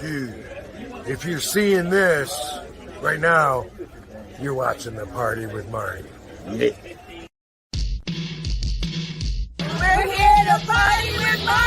Dude, if you're seeing this right now, you're watching the Party with Marty. We're here to party with Marty!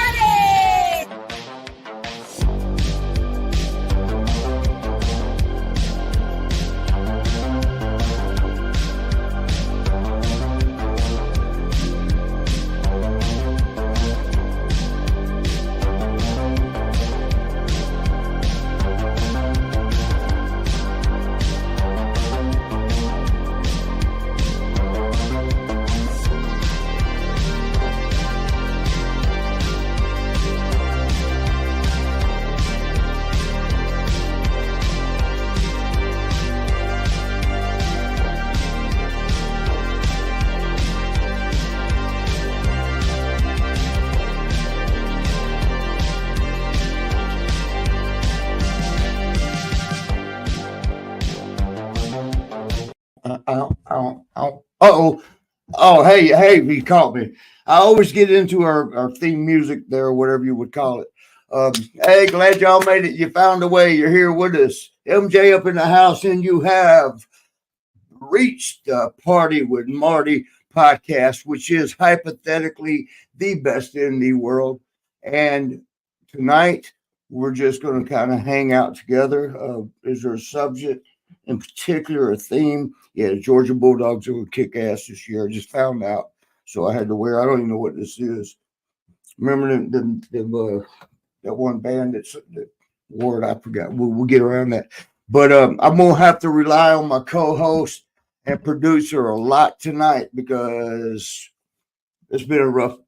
Oh, hey, he caught me. I always get into our theme music there, or whatever you would call it. Hey, glad y'all made it. You found a way. You're here with us. MJ up in the house, and you have reached the Party with Marty podcast, which is hypothetically the best in the world. And tonight, we're just going to kind of hang out together. Is there a subject in particular, a theme? Yeah, the Georgia Bulldogs are going to kick ass this year. I just found out, so I had to wear. I don't even know what this is. Remember that one band that word I forgot. We'll get around that. But I'm gonna have to rely on my co-host and producer a lot tonight because it's been a rough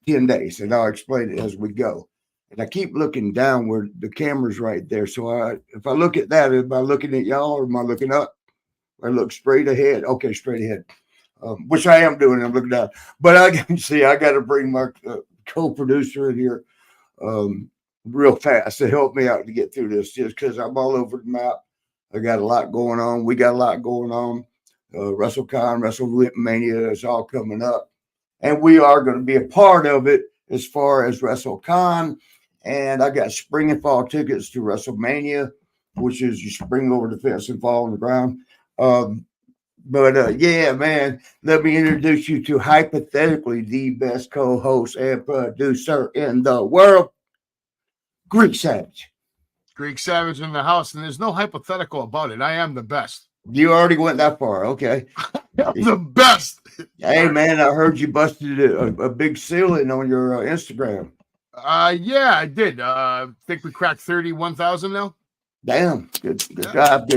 10 days, and I'll explain it as we go. And I keep looking down where the camera's right there. So if I look at that, am I looking at y'all or am I looking up? I look straight ahead. Okay, straight ahead, which I am doing. I'm looking down. But I can see I got to bring my co-producer in here real fast to help me out to get through this, just because I'm all over the map. I got a lot going on. We got a lot going on. Wrestlecon Wrestlemania is all coming up. And we are going to be a part of it as far as Wrestlecon. And I got spring and fall tickets to WrestleMania, which is you spring over the fence and fall on the ground. Yeah, man, let me introduce you to hypothetically the best co-host and producer in the world, Greek Savage. Greek Savage in the house, and there's no hypothetical about it. I am the best. You already went that far. Okay. I'm the best. Hey, man, I heard you busted a big ceiling on your Instagram. Yeah, I did. I think we cracked 31,000 now. Damn. Good job,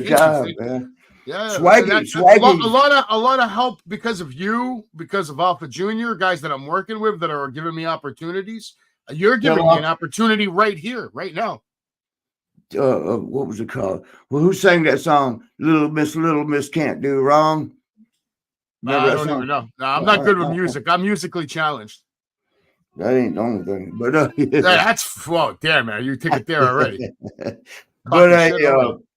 man. Yeah, swaggy. A lot of help because of you, because of Alpha Junior, guys that I'm working with that are giving me opportunities. You're giving me an opportunity right here, right now. What was it called? Well, who sang that song? Little Miss Can't Do Wrong. I don't even know. No, I'm not good with music. I'm musically challenged. That ain't the only thing, but that's damn man, you take it there already. But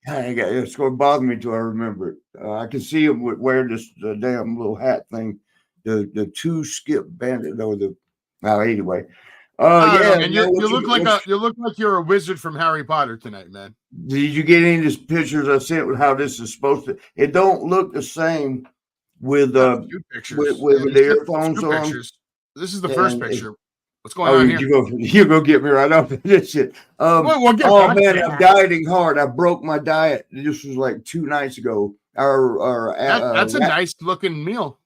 it's going to bother me till I remember it. I can see him wear this damn little hat thing, the two skip bandit or the. Anyway. And you look like you're a wizard from Harry Potter tonight, man. Did you get any of these pictures I sent with how this is supposed to? It don't look the same with the earphones on. Pictures. This is the first picture. What's going on here? You go get me right off of this shit. Man, I'm dieting hard. I broke my diet. This was like 2 nights ago. That's a nice looking meal.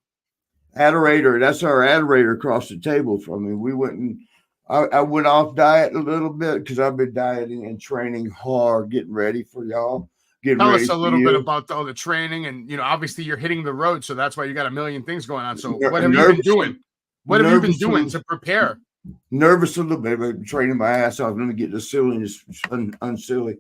Adorator. That's our adorator across the table from me. We went and I went off diet a little bit because I've been dieting and training hard, getting ready for y'all. Tell us a little bit about all the training, and obviously you're hitting the road, so that's why you got a million things going on. So what have you been doing? What have you been doing to prepare? Nervous a little bit, but training my ass off. Let me get the silliness unsilly.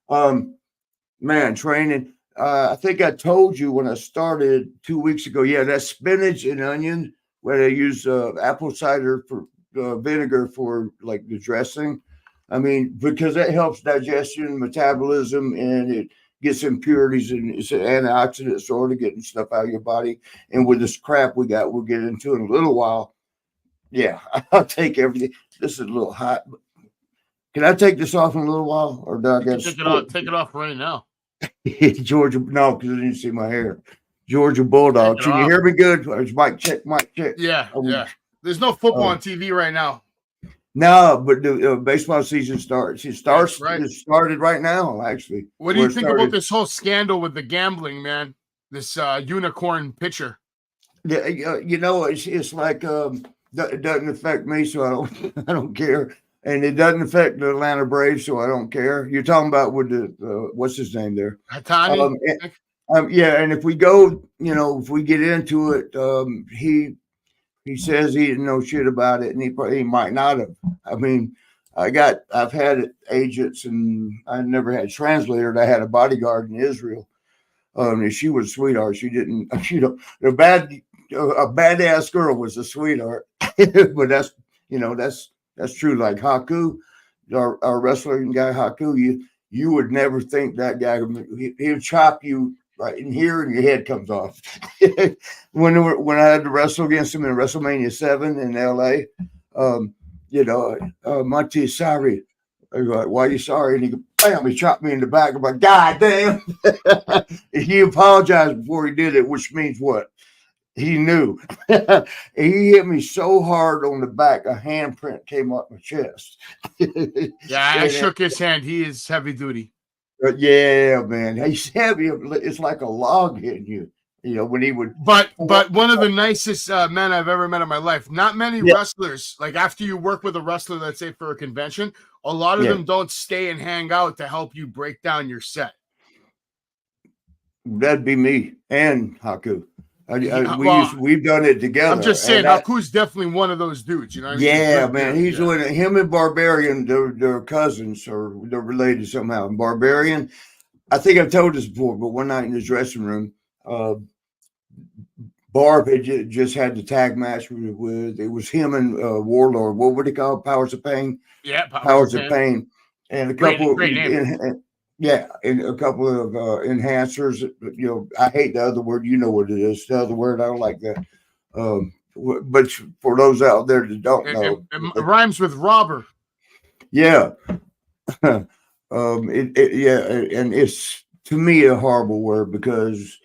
Man, training. I think I told you when I started 2 weeks ago. Yeah, that spinach and onion, where they use apple cider for vinegar for like the dressing. I mean, because that helps digestion, metabolism, and it gets impurities and it's an antioxidant sort of getting stuff out of your body. And with this crap we'll get into in a little while. Yeah, I'll take everything. This is a little hot. Can I take this off in a little while, or do I got to take it off right now? Georgia, no, because I didn't see my hair. Georgia Bulldog. Can you hear me good? It's mic check, mic check. Yeah, yeah. There's no football on TV right now. No, but the baseball season starts. It started right now, actually. What do you think about this whole scandal with the gambling, man? This unicorn pitcher. Yeah, you know, it's like it doesn't affect me, so I don't care, and it doesn't affect the Atlanta Braves, so I don't care. You're talking about with the what's his name there? Hatani. Yeah, and if we go, you know, if we get into it, he says he didn't know shit about it, and he might not have. I mean, I've had agents, and I never had translators. I had a bodyguard in Israel. And she was a sweetheart. She didn't, you know, a badass girl was a sweetheart. But that's true. Like Haku, our wrestling guy Haku, you would never think that guy he'll chop you right in here, and your head comes off. when I had to wrestle against him in WrestleMania 7 in LA, Marty, sorry. I was like, why are you sorry? And he goes, bam, he chopped me in the back. I'm like, God damn. He apologized before he did it, which means what? He knew. He hit me so hard on the back, a handprint came up my chest. Yeah, I shook his hand. He is heavy duty. Yeah, man. He's heavy. It's like a log hitting you. You know, when he would. But one of the nicest men I've ever met in my life. Not many wrestlers, like after you work with a wrestler, let's say for a convention, a lot of them don't stay and hang out to help you break down your set. That'd be me and Haku. We've done it together. I'm just saying, Haku's definitely one of those dudes. You know what I mean? Yeah, man. He's doing it. Him and Barbarian, they're cousins, or they're related somehow. And Barbarian, I think I've told this before, but one night in his dressing room, Barb had just had the tag match with it was him and Warlord. What would he call Powers of Pain? Yeah, Powers of Pain, and a couple. Great name. And a couple of enhancers. You know, I hate the other word. You know what it is. The other word, I don't like that. But for those out there that don't know, it rhymes with robber. Yeah. And it's to me a horrible word because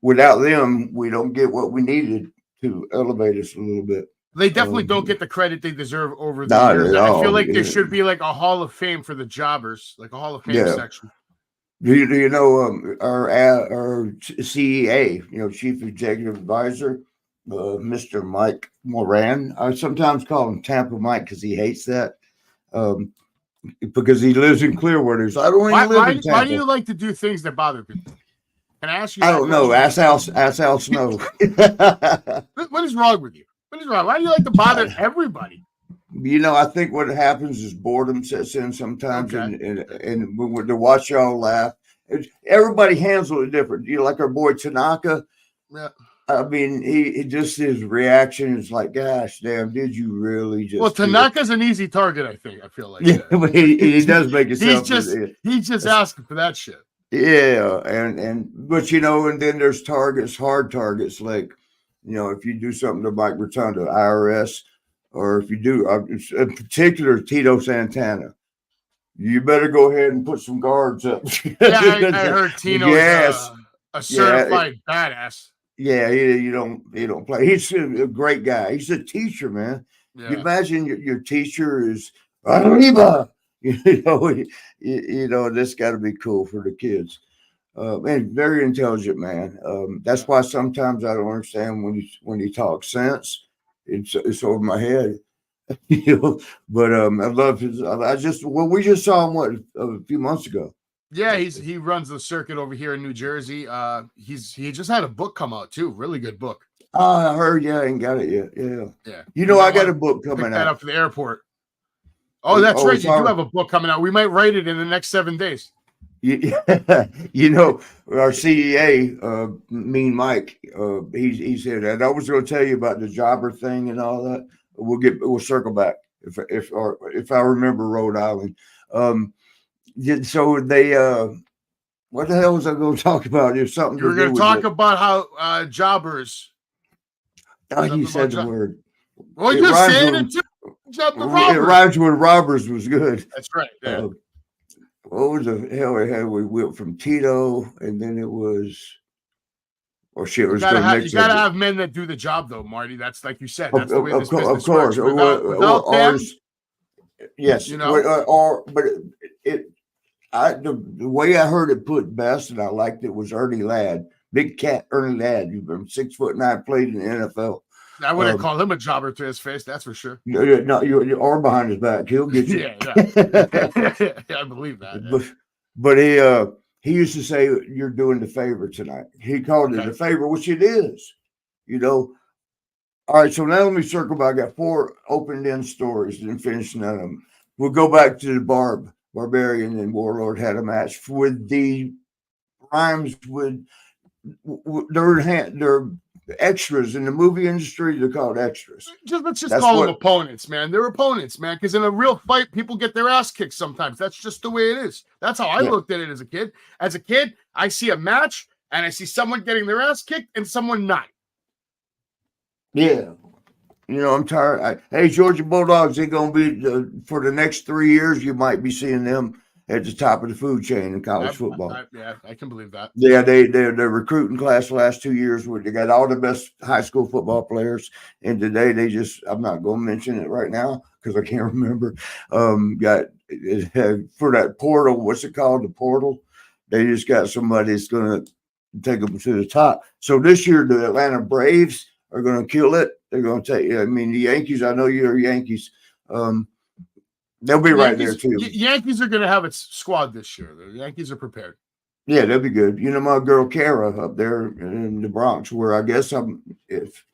without them, we don't get what we needed to elevate us a little bit. They definitely don't get the credit they deserve over the years. I feel like there should be like a Hall of Fame for the jobbers, like a Hall of Fame section. Do you know our CEA, you know, Chief Executive Advisor, Mr. Mike Moran? I sometimes call him Tampa Mike because he hates that. Because he lives in Clearwater. So I don't even live in Tampa. Why do you like to do things that bother people? Can I ask you? I don't know. Ask Al Snow. What is wrong with you? What is wrong? Why do you like to bother everybody? You know, I think what happens is boredom sets in sometimes, and to watch y'all laugh. Everybody handles it different. You know, like our boy Tanaka. Yeah. I mean, he just his reaction is like, "Gosh, damn! Did you really just?" Well, Tanaka's an easy target. I feel like. Yeah, but he does make it. He's just asking for that shit. Yeah, but you know, and then there's targets, hard targets, like, you know, if you do something to Mike Rotunda, IRS, or if you do, in particular, Tito Santana, you better go ahead and put some guards up. Yeah, I heard Tino's a certified badass. Yeah, he don't play. He's a great guy. He's a teacher, man. Yeah. You imagine your teacher is Arriba. You know, this got to be cool for the kids. And very intelligent man. That's why sometimes I don't understand when he talks sense. It's over my head, you know. But I love his. We just saw him a few months ago. Yeah, he runs the circuit over here in New Jersey. He just had a book come out too. Really good book. I heard. Yeah, I ain't got it yet. Yeah. You know, I got a book coming out. That up for the airport. Oh, that's right. You do have a book coming out. We might write it in the next 7 days. You know, our CEA, Mean Mike, he said that. I was going to tell you about the jobber thing and all that. We'll circle back if I remember Rhode Island. So they, what the hell was I going to talk about? There's something. You were going to talk about how jobbers. Oh, you said the word. Well, you're saying it too. Jump the It robbers. rhymes with robbers was good. That's right. Yeah. What was the hell we had? We went from Tito, and then it was. Oh shit! You gotta have men that do the job, though, Marty. That's like you said. That's the way this business works. Without them, yes, you know, the way I heard it put best, and I liked it, was Ernie Ladd, big cat Ernie Ladd. You've been 6'9", played in the NFL. I wouldn't call him a jobber to his face, that's for sure. No, you are behind his back. He'll get you. Yeah. I believe that. Yeah. But he used to say, "You're doing the favor tonight." He called it a favor, which it is. You know. All right, so now let me circle back. I got 4 opened-end stories and finished none of them. We'll go back to the Barbarian and Warlord had a match with the rhymes with their extras in the movie industry. They're called extras. Let's just call them opponents, man. They're opponents, man. Because in a real fight, people get their ass kicked sometimes. That's just the way it is. That's how I looked at it as a kid. As a kid, I see a match and I see someone getting their ass kicked and someone not. Yeah. You know, I'm tired. Hey, Georgia Bulldogs, they're going to be, for the next 3 years, you might be seeing them at the top of the food chain in college football. I can believe that. Yeah, they're recruiting class the last 2 years where they got all the best high school football players. And today I'm not going to mention it right now because I can't remember. Got for that portal, what's it called? The portal. They just got somebody that's going to take them to the top. So this year, the Atlanta Braves are going to kill it. They're going to take, I mean, the Yankees, I know you're Yankees. They'll be right there too. Yankees are going to have its squad this year. The Yankees are prepared. Yeah, they'll be good. You know, my girl Kara up there in the Bronx, where I guess if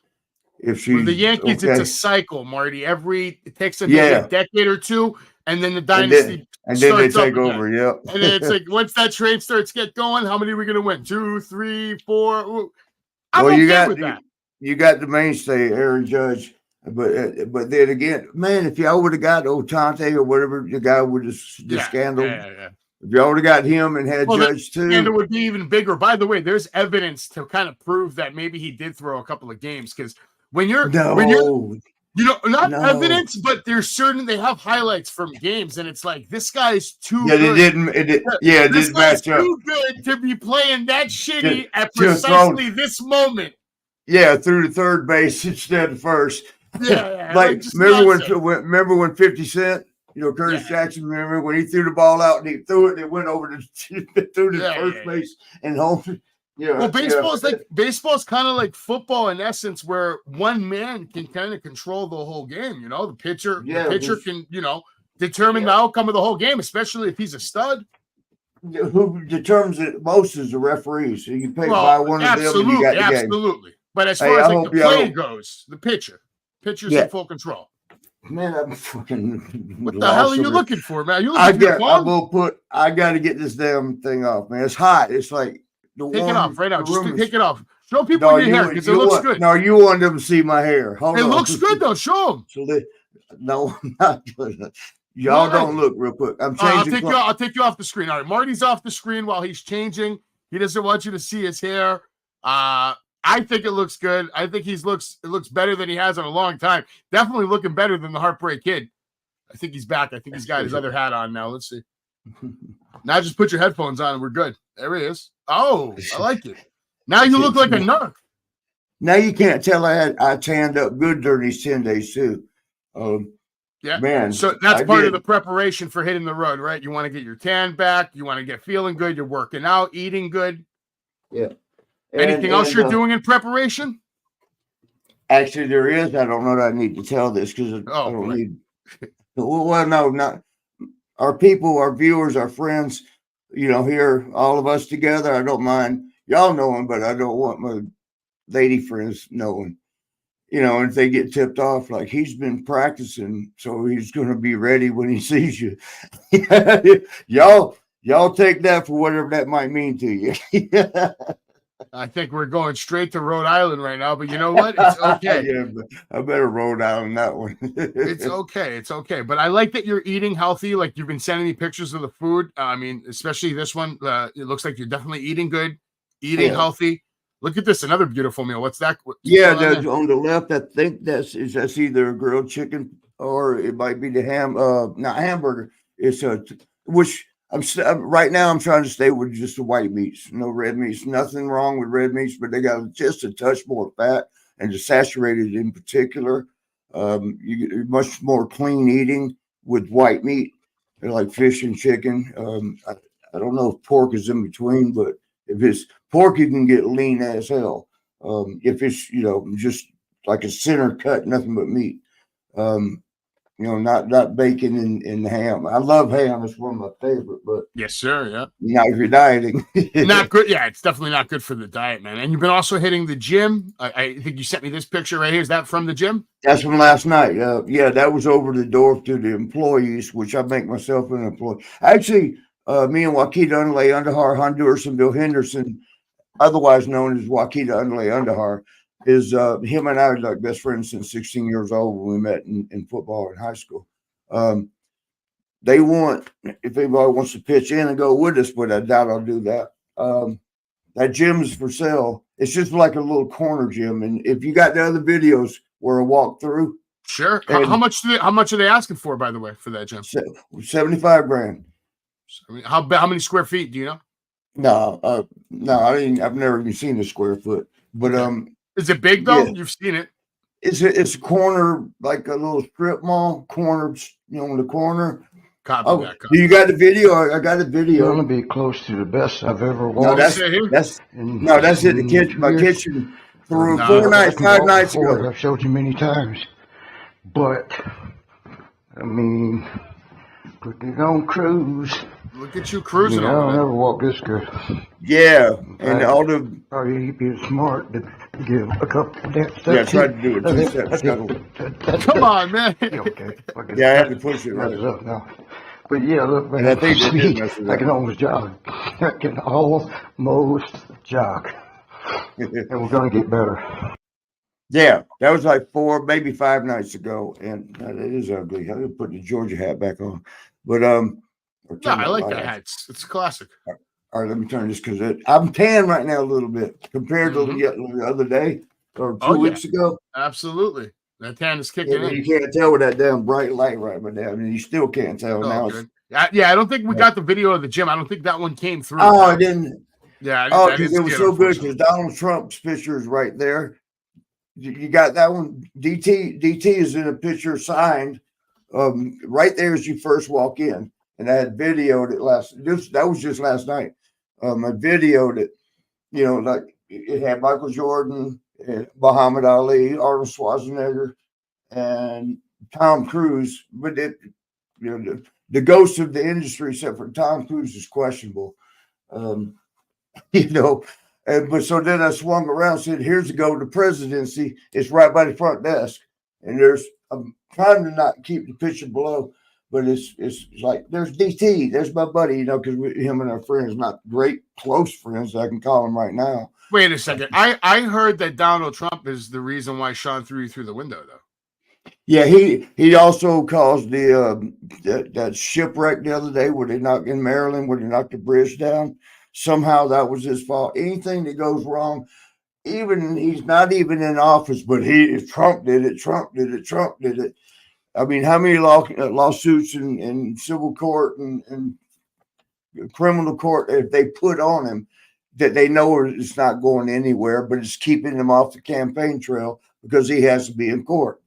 she the Yankees, it's a cycle, Marty. It takes a decade or two, and then the dynasty and then they take over. Yeah, and then it's like once that train starts get going, how many are we going to win? 2, 3, 4. I'm okay with that. You got the mainstay, Aaron Judge. But then again, man, if y'all would have got Otante or whatever the guy with the scandal, if y'all would have got him and had Judge too, scandal would be even bigger. By the way, there's evidence to kind of prove that maybe he did throw a couple of games because when you're evidence, but they have highlights from games, and it's like this guy's too good. It didn't match up. Too good to be playing that shitty at precisely this moment. Yeah, through the third base instead of first. Yeah, like remember when 50 Cent, Curtis Jackson, remember when he threw the ball out and he threw it and it went over the first base and home. Yeah. Well, baseball's kind of like football in essence, where one man can kind of control the whole game. The pitcher can determine the outcome of the whole game, especially if he's a stud. Who determines it most is the referee. So you pay by one of them and you got the game. Absolutely. But as far as the play goes, the pitcher's in full control. Man, I'm fucking. What the hell are you looking for, man? I got to get this damn thing off, man. It's hot. It's like take it off right now. Just take it off. Show people your hair because it looks good. No, you want them to see my hair. It looks good though. Show them. No, not good. Y'all don't look real quick. I'm changing. I'll take you off the screen. All right, Marty's off the screen while he's changing. He doesn't want you to see his hair. I think it looks good. I think it looks better than he has in a long time. Definitely looking better than the Heartbreak Kid. I think he's back. I think he's got his other hat on now. Let's see. Now just put your headphones on and we're good. There he is. Oh, I like it. Now you look like a nut. Now you can't tell I tanned up good during these 10 days too. Yeah, man. So that's part of the preparation for hitting the road, right? You want to get your tan back. You want to get feeling good. You're working out, eating good. Yeah. Anything else you're doing in preparation? Actually, there is. I don't know that I need to tell this because I don't need. Well, no, not our people, our viewers, our friends. Here, all of us together. I don't mind y'all knowing, but I don't want my lady friends knowing. And if they get tipped off, like he's been practicing, so he's going to be ready when he sees you. Y'all take that for whatever that might mean to you. I think we're going straight to Rhode Island right now, but you know what? It's okay. Yeah, I better Rhode Island that one. It's okay. It's okay. But I like that you're eating healthy. Like you've been sending me pictures of the food. I mean, especially this one. It looks like you're definitely eating good, eating healthy. Look at this. Another beautiful meal. What's that? That's on the left. I think that's either a grilled chicken or it might be the not hamburger. It's which right now I'm trying to stay with just the white meats, no red meats. Nothing wrong with red meats, but they got just a touch more fat and the saturated in particular. You get much more clean eating with white meat, like fish and chicken. I don't know if pork is in between, but if it's pork, you can get lean as hell. If it's, just like a center cut, nothing but meat. Not bacon and ham. I love ham. It's one of my favorite, but yes, sir. Yeah. Not if you're dieting. Not good. Yeah, it's definitely not good for the diet, man. And you've been also hitting the gym. I think you sent me this picture right here. Is that from the gym? That's from last night. Yeah, that was over the door to the employees, which I make myself an employee. Actually, me and Wakita Underlay Underhar Honduras and Bill Henderson, otherwise known as Wakita Underlay Underhar, is him and I are like best friends since 16 years old when we met in football in high school. They want, if anybody wants to pitch in and go with us, but I doubt I'll do that. That gym is for sale. It's just like a little corner gym. And if you got the other videos where I walk through. Sure. How much are they asking for, by the way, for that gym? $75,000. I mean, how many square feet do you know? No, I've never even seen a square foot. But is it big though? Yeah. You've seen it. It's a corner, like a little strip mall corner, in the corner. Copy that. You got the video? I got the video. Going to be close to the best I've ever walked. No, that's it. The kitchen, my kitchen, through 5 nights ago. I've showed you many times, but I mean, putting it on cruise. Look at you cruising. I don't ever walk this good. Yeah, and all the. Probably be smart to give a couple of steps. Yeah, I tried to do it 2 steps. Come on, man. Okay. Yeah, I had to push it right up now. But yeah, look, man, and I think I can almost jog. I can almost jog. And we're going to get better. Yeah, that was like 4, maybe 5 nights ago, and it is ugly. I didn't put the Georgia hat back on, but Yeah, I like that hat. It's a classic. All right, let me turn this because I'm tan right now a little bit compared to the other day or 2 weeks ago. Absolutely, that tan is kicking in. You can't tell with that damn bright light right now. I mean, you still can't tell now. Yeah, I don't think we got the video of the gym. I don't think that one came through. Oh, I didn't. Yeah. Because it was so good because Donald Trump's picture is right there. You got that one. DT is in a picture signed right there as you first walk in. And I had videoed it that was just last night. I videoed it, like it had Michael Jordan, Muhammad Ali, Arnold Schwarzenegger, and Tom Cruise. But the ghost of the industry, except for Tom Cruise, is questionable. But so then I swung around and said, here's the go to presidency. It's right by the front desk. And I'm trying to not keep the picture below, but it's like, there's DT, there's my buddy, because him and our friends, not great close friends, I can call him right now. Wait a second. I heard that Donald Trump is the reason why Sean threw you through the window, though. Yeah, he also caused that shipwreck the other day in Maryland where they knocked the bridge down. Somehow that was his fault. Anything that goes wrong, even he's not even in office, but Trump did it. I mean, how many lawsuits in civil court and criminal court if they put on him that they know it's not going anywhere, but it's keeping him off the campaign trail because he has to be in court.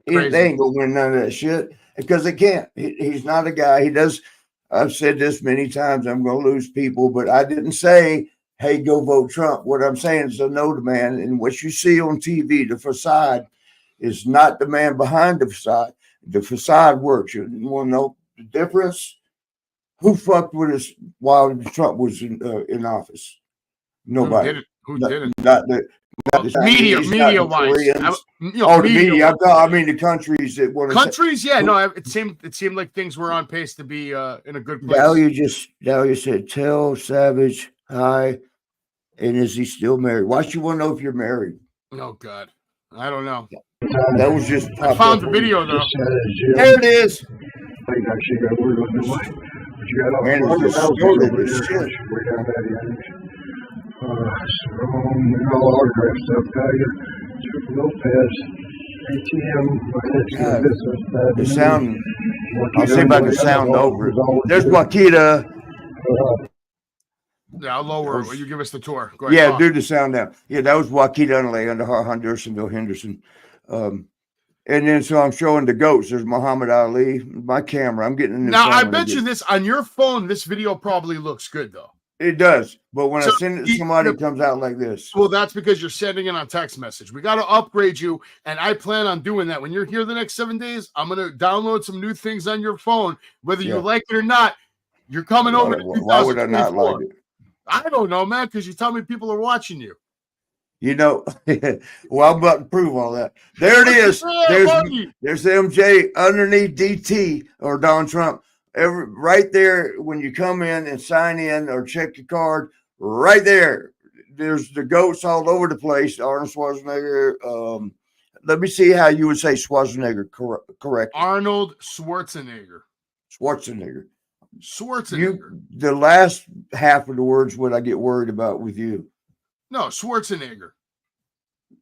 They ain't gonna win none of that shit because they can't. He's not a guy. I've said this many times, I'm going to lose people, but I didn't say, hey, go vote Trump. What I'm saying is I know the man, and what you see on TV, the facade is not the man behind the facade. The facade works. You want to know the difference? Who fucked with us while Trump was in office? Nobody. Who did it? Not the media-wise. The media. I mean, the countries that want to. Countries, yeah. No, it seemed like things were on pace to be in a good place. Dahlia said, tell Savage hi, and is he still married? Why should you want to know if you're married? Oh, God. I don't know. That was just. I found the video, though. There it is. Man, it's distorted as shit. All autograph stuff, Tiger, Lopez, God, the sound. I'll see if I can sound over it. There's Wakita. Yeah, I'll lower it when you give us the tour. Go ahead, Yeah, talk. do the sound down. Yeah, that was Wakita Underlay under Hendersonville Henderson. And then so I'm showing the goats. There's Muhammad Ali. My camera. I'm getting in the Now phone I when bet get- you this on your phone. This video probably looks good though. It does, but when So I send it to somebody, it comes out like this. Well, that's because you're sending it on text message. We got to upgrade you, and I plan on doing that. When you're here the next 7 days, I'm going to download some new things on your phone. Whether you like it or not, you're coming over to Why would I not like it? I don't know, man, because you tell me people are watching you. You know, well, I'm about to prove all that. There it is. There's MJ underneath DT or Donald Trump. Right there when you come in and sign in or check your card, right there. There's the goats all over the place. Arnold Schwarzenegger. Let me see how you would say Schwarzenegger correct. Arnold Schwarzenegger. Schwarzenegger. The last half of the words would I get worried about with you. No, Schwarzenegger.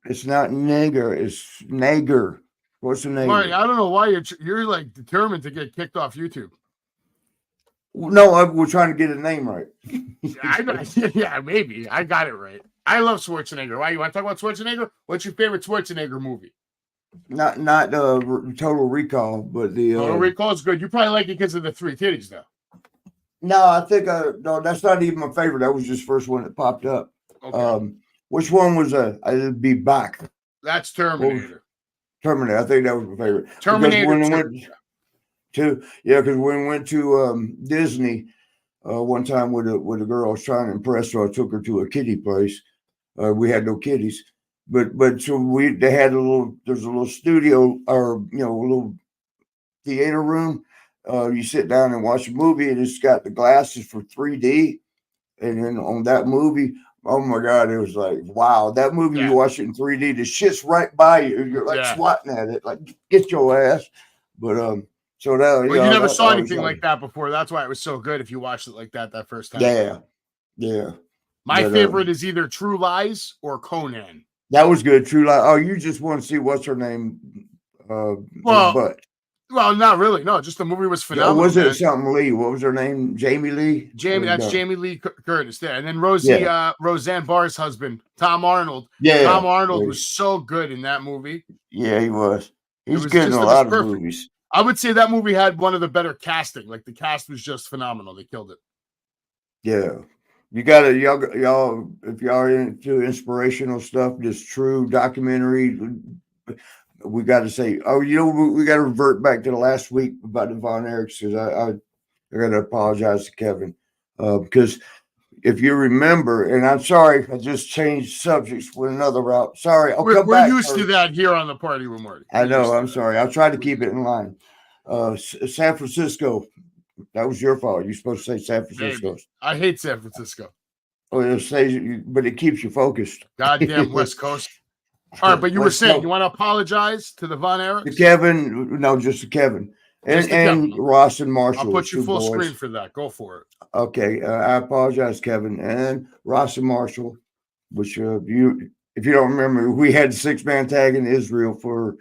It's not nigger. It's Nager. What's the name? Marty, I don't know why you're like determined to get kicked off YouTube. No, we're trying to get a name right. Yeah, maybe. I got it right. I love Schwarzenegger. Why, you want to talk about Schwarzenegger? What's your favorite Schwarzenegger movie? Not Total Recall, but the Total Recall is good. You probably like it because of the three titties, though. No, I think no, that's not even my favorite. That was just the first one that popped up. Okay. Which one was I'd be back? That's Terminator. Terminator. I think that was my favorite. Terminator. Because when we went to Disney one time with a girl I was trying to impress, so I took her to a kiddie place. We had no kiddies, but so they had there's a little studio or a little theater room. You sit down and watch a movie, and it's got the glasses for 3D. And then on that movie, oh my God, it was like, wow, that movie, you watch it in 3D, the shit's right by you. You're like swatting at it, like, get your ass. But, so that, you never saw anything like that before. That's why it was so good if you watched it like that first time. Yeah. My favorite is either True Lies or Conan. That was good, True Lies. Oh, you just want to see what's her name? Well, not really. No, just the movie was phenomenal. Was it something Lee? What was her name? Jamie Lee? That's Jamie Lee Curtis there. And then Roseanne Barr's husband, Tom Arnold. Yeah. Tom Arnold was so good in that movie. Yeah, he was. He's good in a lot of movies. I would say that movie had one of the better casting. Like the cast was just phenomenal. They killed it. Yeah. You gotta y'all if y'all are into inspirational stuff, just true documentary. We got to say, we got to revert back to the last week about the Von Erichs, because I got to apologize to Kevin because if you remember, and I'm sorry, I just changed subjects with another route. Sorry, we're used to that here on the Party with Marty. I know. I'm sorry. I'll try to keep it in line. San Francisco, that was your fault. You're supposed to say San Francisco. Maybe. I hate San Francisco. Oh, but it keeps you focused. Goddamn West Coast. All right, but you were saying you want to apologize to the Von Erichs? To Kevin, no, just to Kevin. And Ross and Marshall. I'll put you full screen for that. Go for it. Okay, I apologize, Kevin. And Ross and Marshall, which if you don't remember, we had 6-man tag in Israel for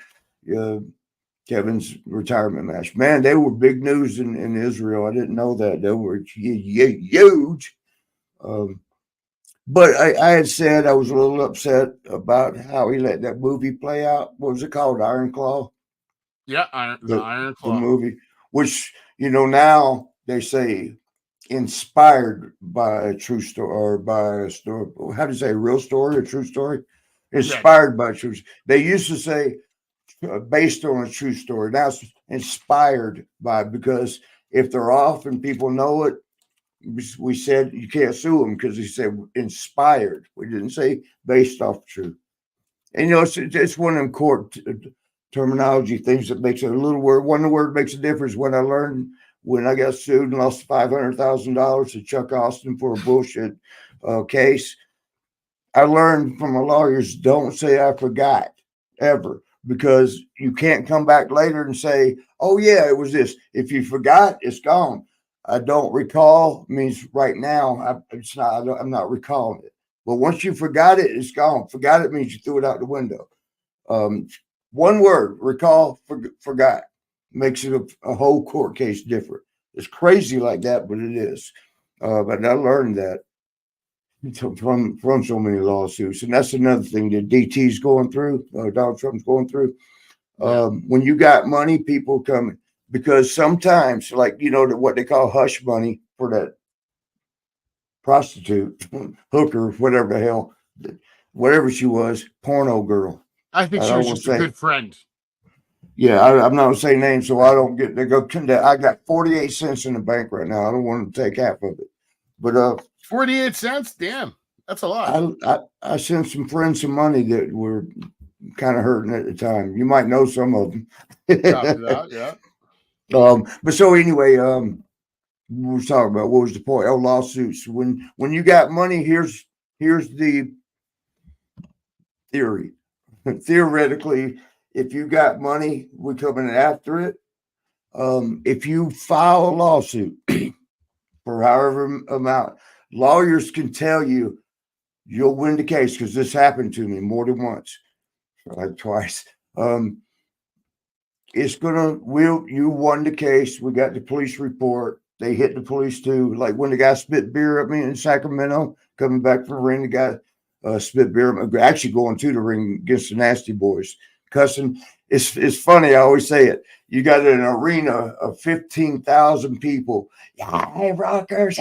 Kevin's retirement match. Man, they were big news in Israel. I didn't know that. They were huge. But I had said I was a little upset about how he let that movie play out. What was it called? Iron Claw? Yeah, Iron Claw. The movie, which, now they say inspired by a true story or by a story. How do you say, a real story, a true story? Inspired by a true story. They used to say based on a true story. Now it's inspired by, because if they're off and people know it, we said you can't sue them because he said inspired. We didn't say based off truth. And it's one of them court terminology things that makes it a little word. One word makes a difference. When I learned when I got sued and lost $500,000 to Chuck Austin for a bullshit case, I learned from my lawyers, don't say I forgot ever, because you can't come back later and say, oh yeah, it was this. If you forgot, it's gone. I don't recall means right now. I'm not recalling it. But once you forgot it, it's gone. Forgot it means you threw it out the window. One word, recall, forgot, makes it a whole court case different. It's crazy like that, but it is. But I learned that from so many lawsuits. And that's another thing that DT's going through, Donald Trump's going through. When you got money, people coming. Because sometimes, like, you know, what they call hush money for that prostitute, hooker, whatever the hell, whatever she was, porno girl. I think she was just a good friend. Yeah, I'm not gonna say names, so I don't get. They go. I got 48 cents in the bank right now. I don't want to take half of it, but 48 cents. Damn, that's a lot. I sent some friends some money that were kind of hurting at the time. You might know some of them. Yeah. But so anyway, we were talking about what was the point? Oh, lawsuits. When you got money, here's the theory. Theoretically, if you got money, we're coming after it. If you file a lawsuit for however amount, lawyers can tell you you'll win the case because this happened to me more than once, like twice. It's you won the case. We got the police report. They hit the police too. Like when the guy spit beer at me in Sacramento, coming back from the ring, the guy spit beer at me, actually going to the ring against the Nasty Boys, cussing. It's funny. I always say it. You got an arena of 15,000 people. Yeah, hey, rockers.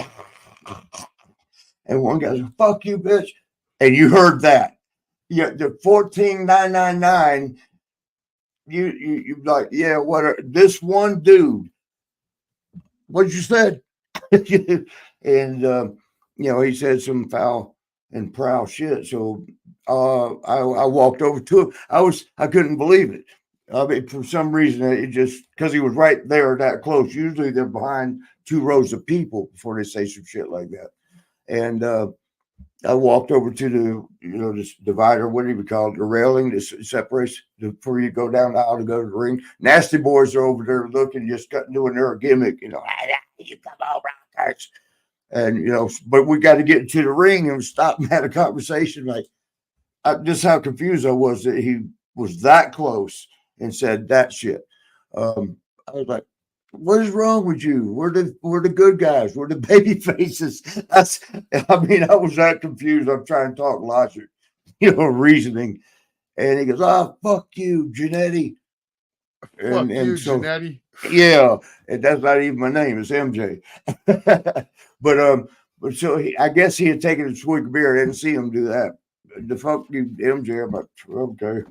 And one guy's, fuck you, bitch. And you heard that. Yeah, the 14,999. You like, yeah, this one dude, what you said? And you know, he said some foul and proud shit. So I walked over to him. I couldn't believe it. I mean, for some reason, it just because he was right there that close. Usually they're behind two rows of people before they say some shit like that. And I walked over to this divider, what do you call it? The railing that separates before you go down the aisle to go to the ring. Nasty Boys are over there looking, just doing their gimmick, you come on, rockers. And, but we got to get into the ring and stop and have a conversation. Like, just how confused I was that he was that close and said that shit. I was like, what is wrong with you? We're the good guys. We're the baby faces. I was that confused. I'm trying to talk logic, reasoning. And he goes, oh, fuck you, Jannetty. Fuck you, Jannetty. Yeah. And that's not even my name. It's MJ. But so I guess he had taken a swig of beer. I didn't see him do that. The fuck you, MJ. I'm like, okay.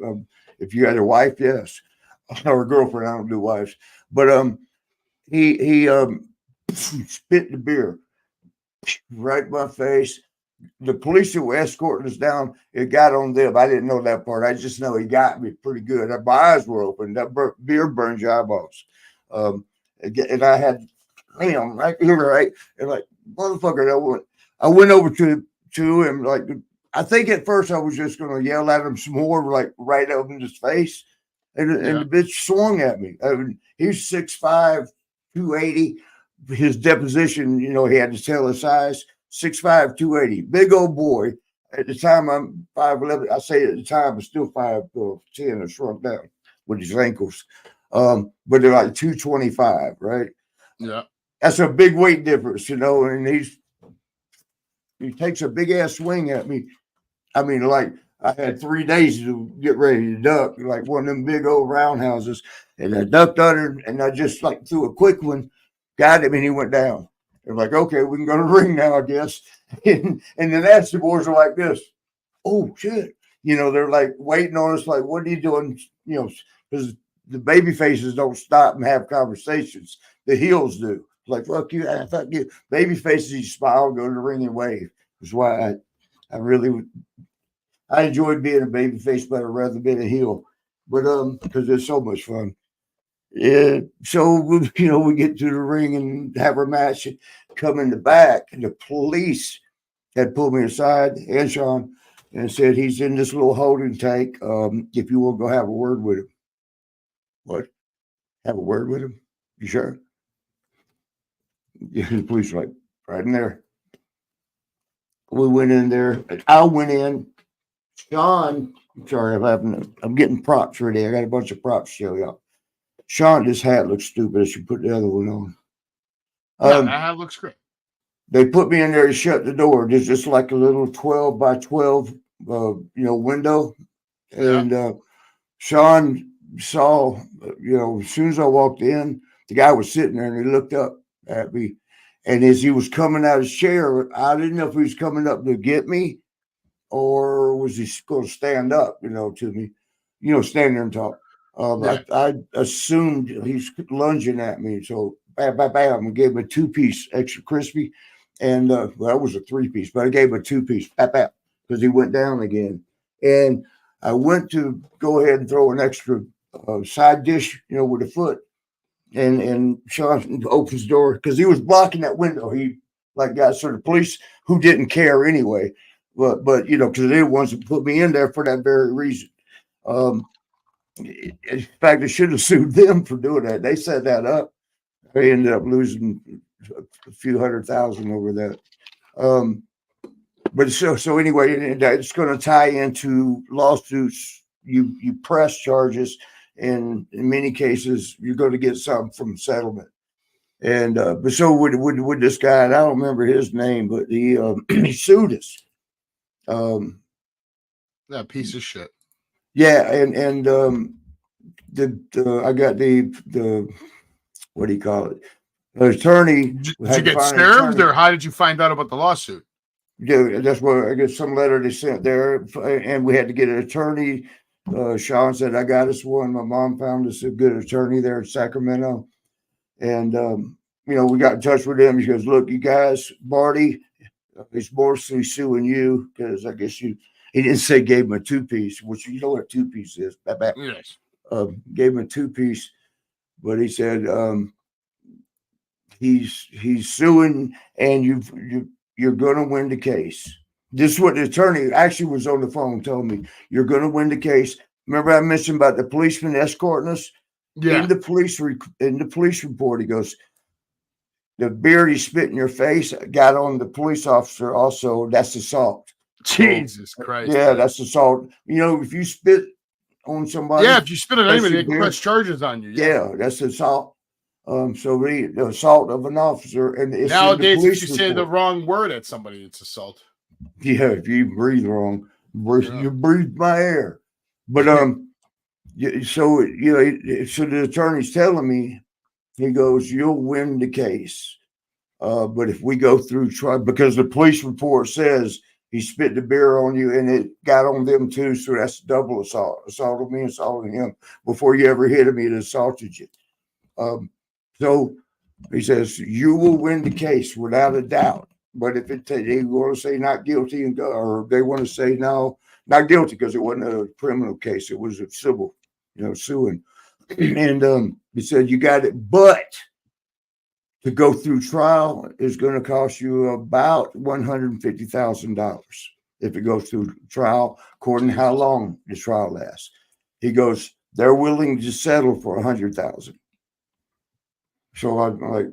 If you had a wife, yes. Or a girlfriend, I don't do wives. But he spit the beer right in my face. The police that were escorting us down, it got on them. I didn't know that part. I just know he got me pretty good. My eyes were open. That beer burned your eyeballs. And I had, right here, right? And like, motherfucker, I went over to him. Like, I think at first I was just going to yell at him some more, like right up in his face. And the bitch swung at me. He's 6'5", 280. His deposition, he had to tell his size. 6'5", 280. Big old boy. At the time, I'm 5'11". I say at the time, I'm still 5'10" or shrunk down with his ankles. But they're like 225, right? Yeah. That's a big weight difference, and he takes a big ass swing at me. I mean, like, I had 3 days to get ready to duck, like one of them big old roundhouses. And I ducked under, and I just like threw a quick one, got him, and he went down. They're like, okay, we can go to the ring now, I guess. And the Nasty Boys are like this. Oh, shit. They're like waiting on us, like, what are you doing? Because the baby faces don't stop and have conversations. The heels do. Like, fuck you, fuck you. Baby faces, you smile, go to the ring and wave. That's why I enjoyed being a baby face, but I'd rather be a heel. But because it's so much fun. Yeah. So we get to the ring and have our match and come in the back. And the police had pulled me aside, and Sean, and said he's in this little holding tank. If you want to go have a word with him. What? Have a word with him? You sure? Yeah, the police were like, right in there. We went in there. I went in. Sean Sorry, I'm getting props ready. I got a bunch of props to show y'all. Sean, this hat looks stupid. I should put the other one on. No, that hat looks great. They put me in there to shut the door. There's just like a little 12 by 12, window. And Sean saw, as soon as I walked in, the guy was sitting there and he looked up at me. And as he was coming out of his chair, I didn't know if he was coming up to get me or was he going to stand up, to me, stand there and talk. I assumed he's lunging at me. So bam, bam, bam, I gave him a 2-piece extra crispy. And that was a 3-piece, but I gave him a 2-piece, because he went down again. And I went to go ahead and throw an extra side dish, with a foot. And Sean opens the door because he was blocking that window. He got sort of police who didn't care anyway, but because they're the ones that put me in there for that very reason. In fact, I should have sued them for doing that. They set that up. They ended up losing a few $100,000 over that. But so anyway, it's going to tie into lawsuits. You press charges, and in many cases, you're going to get something from settlement. And but so with this guy, and I don't remember his name, but he he sued us. That piece of shit. Yeah, and I got the what do you call it? The attorney. Did you get served, or how did you find out about the lawsuit? Yeah, that's what I get. Some letter they sent there, and we had to get an attorney. Sean said, "I got us one." My mom found us a good attorney there in Sacramento, and we got in touch with him. He goes, "Look, you guys, Marty, he's mostly suing you because I guess he didn't say gave him a 2-piece, which you know what a 2-piece is." Yes. Gave him a 2-piece, but he said he's suing, and you're going to win the case. This is what the attorney actually was on the phone told me. You're going to win the case. Remember I mentioned about the policeman escorting us? Yeah. In the police report, he goes, the beard he spit in your face got on the police officer also. That's assault. Jesus Christ. Yeah, that's assault. If you spit on somebody. Yeah, if you spit on anybody, they can press charges on you. Yeah, that's assault. So the assault of an officer, and it's nowadays, if you say the wrong word at somebody, it's assault. Yeah, if you breathe wrong, you breathe my air. But so the attorney's telling me, he goes, "You'll win the case, but if we go through trial, because the police report says he spit the beer on you, and it got on them too, so that's double assault. Assaulted me, assaulted him. Before you ever hit him, he assaulted you." So he says, "You will win the case without a doubt. But if they want to say not guilty or they want to say no, not guilty because it wasn't a criminal case, it was a civil, suing." And he said, "You got it, but to go through trial is going to cost you about $150,000 if it goes through trial, according to how long the trial lasts." He goes, "They're willing to settle for $100,000." So I'm like,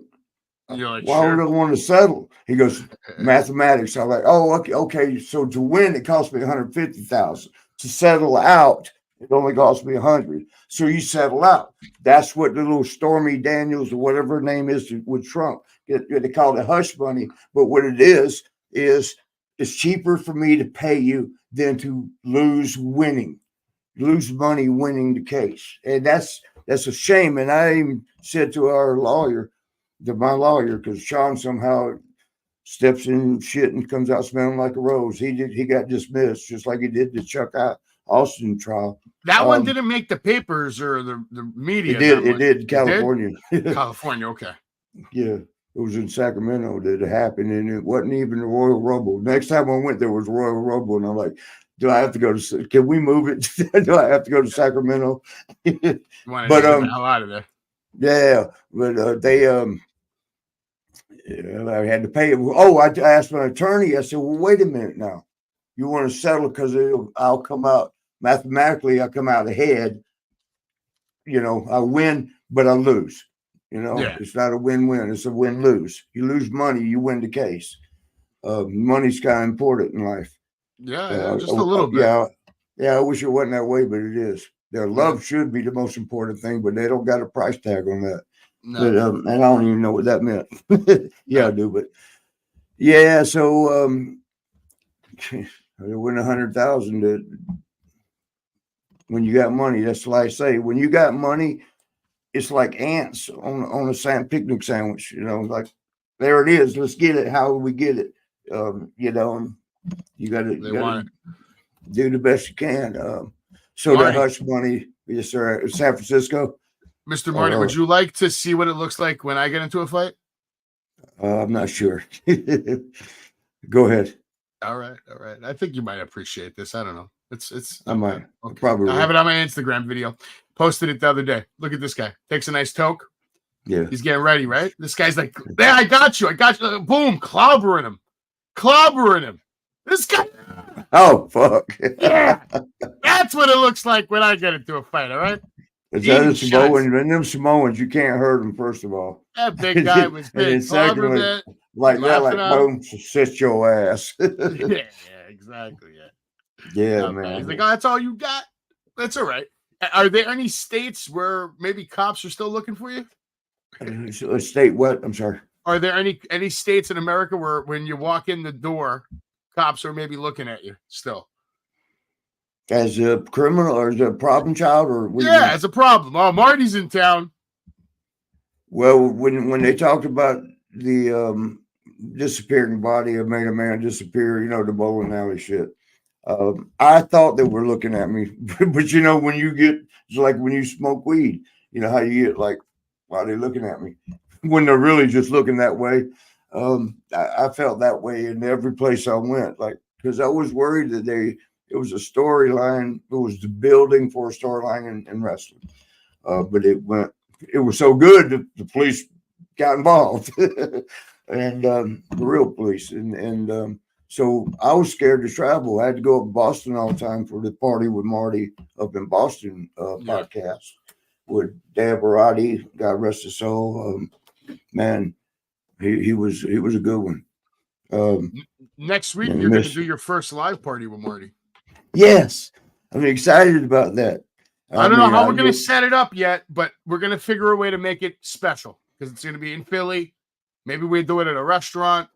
why would I want to settle? He goes, "Mathematics." I'm like, "Oh, okay. So to win, it cost me $150,000. To settle out, it only cost me $100. So you settle out." That's what the little Stormy Daniels or whatever her name is with Trump. They call it hush money, but what it is it's cheaper for me to pay you than to lose money winning the case, and that's a shame. And I even said to my lawyer, because Sean somehow steps in shit and comes out smelling like a rose. He got dismissed just like he did the Chuck Austin trial. That one didn't make the papers or the media. It did in California. California, okay. Yeah, it was in Sacramento that it happened, and it wasn't even the Royal Rumble. Next time I went, there was Royal Rumble, and I'm like, do I have to go to? Can we move it? Do I have to go to Sacramento? But get the hell out of there. Yeah, but they I had to pay it. Oh, I asked my attorney. I said, "Well, wait a minute now. You want to settle because I'll come out mathematically. I come out ahead. I win, but I lose. It's not a win-win. It's a win-lose. You lose money, you win the case. Money's kind of important in life. Yeah, just a little bit. Yeah, I wish it wasn't that way, but it is. Their love should be the most important thing, but they don't got a price tag on that. No. But and I don't even know what that meant. Yeah, I do, but yeah. So it win 100,000. When you got money, that's what I say. When you got money, it's like ants on a picnic sandwich. You know, like there it is. Let's get it. How do we get it? You know, and you got to do the best you can. So Marty. that hush money, yes, sir. San Francisco. Mr. Marty, would you like to see what it looks like when I get into a fight? I'm not sure. Go ahead. All right. I think you might appreciate this. I don't know. I might. Okay. Probably. I have it on my Instagram video. Posted it the other day. Look at this guy. Takes a nice toke. Yeah. He's getting ready, right? This guy's like, yeah, I got you. Boom. Clobbering him. This guy. Oh, fuck. Yeah. That's what it looks like when I get into a fight, all right? It's other Samoans, and them Samoans, you can't hurt them, first of all. That big guy was big. And secondly, like that, like, boom, sit your ass. Yeah, exactly. Yeah, man. He's like, oh, that's all you got? That's all right. Are there any states where maybe cops are still looking for you? State what? I'm sorry. Are there any states in America where when you walk in the door, cops are maybe looking at you still? As a criminal or as a problem child? As a problem. Oh, Marty's in town. Well, when they talked about the disappearing body of made a man disappear, you know, the bowling alley shit. I thought they were looking at me, but you know, when you get, it's like when you smoke weed, you know how you get like, why are they looking at me? When they're really just looking that way. I felt that way in every place I went, like, because I was worried that it was a storyline. It was the building for a storyline in wrestling. But it was so good that the police got involved and the real police. And so I was scared to travel. I had to go up to Boston all the time for the Party with Marty up in Boston podcast with Addie, God rest his soul. Man, he was a good one. Next week, you're going to do your first live Party with Marty. Yes, I'm excited about that. I don't know how we're going to set it up yet, but we're going to figure a way to make it special because it's going to be in Philly. Maybe we do it at a restaurant.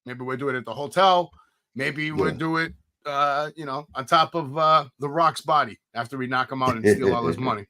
Maybe we'll do it at the hotel. Maybe we'll do it, on top of The Rock's body after we knock him out and steal all his money.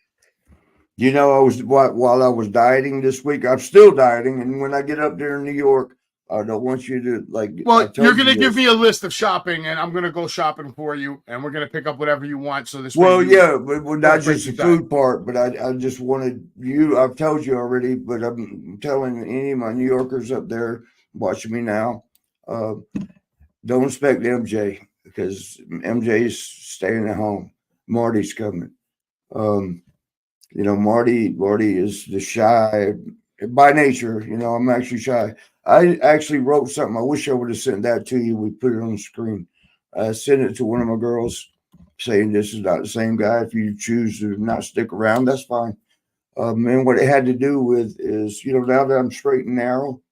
You know, while I was dieting this week, I'm still dieting. And when I get up there in New York, I don't want you to like. Well, you're going to give me a list of shopping, and I'm going to go shopping for you, and we're going to pick up whatever you want. So this. Well, but not just the food part, but I just wanted you. I've told you already, but I'm telling any of my New Yorkers up there watching me now, don't expect MJ because MJ's staying at home. Marty's coming. Marty is the shy by nature. You know, I'm actually shy. I actually wrote something. I wish I would have sent that to you. We put it on the screen. I sent it to one of my girls saying this is not the same guy. If you choose to not stick around, that's fine. And what it had to do with is, now that I'm straight and narrow,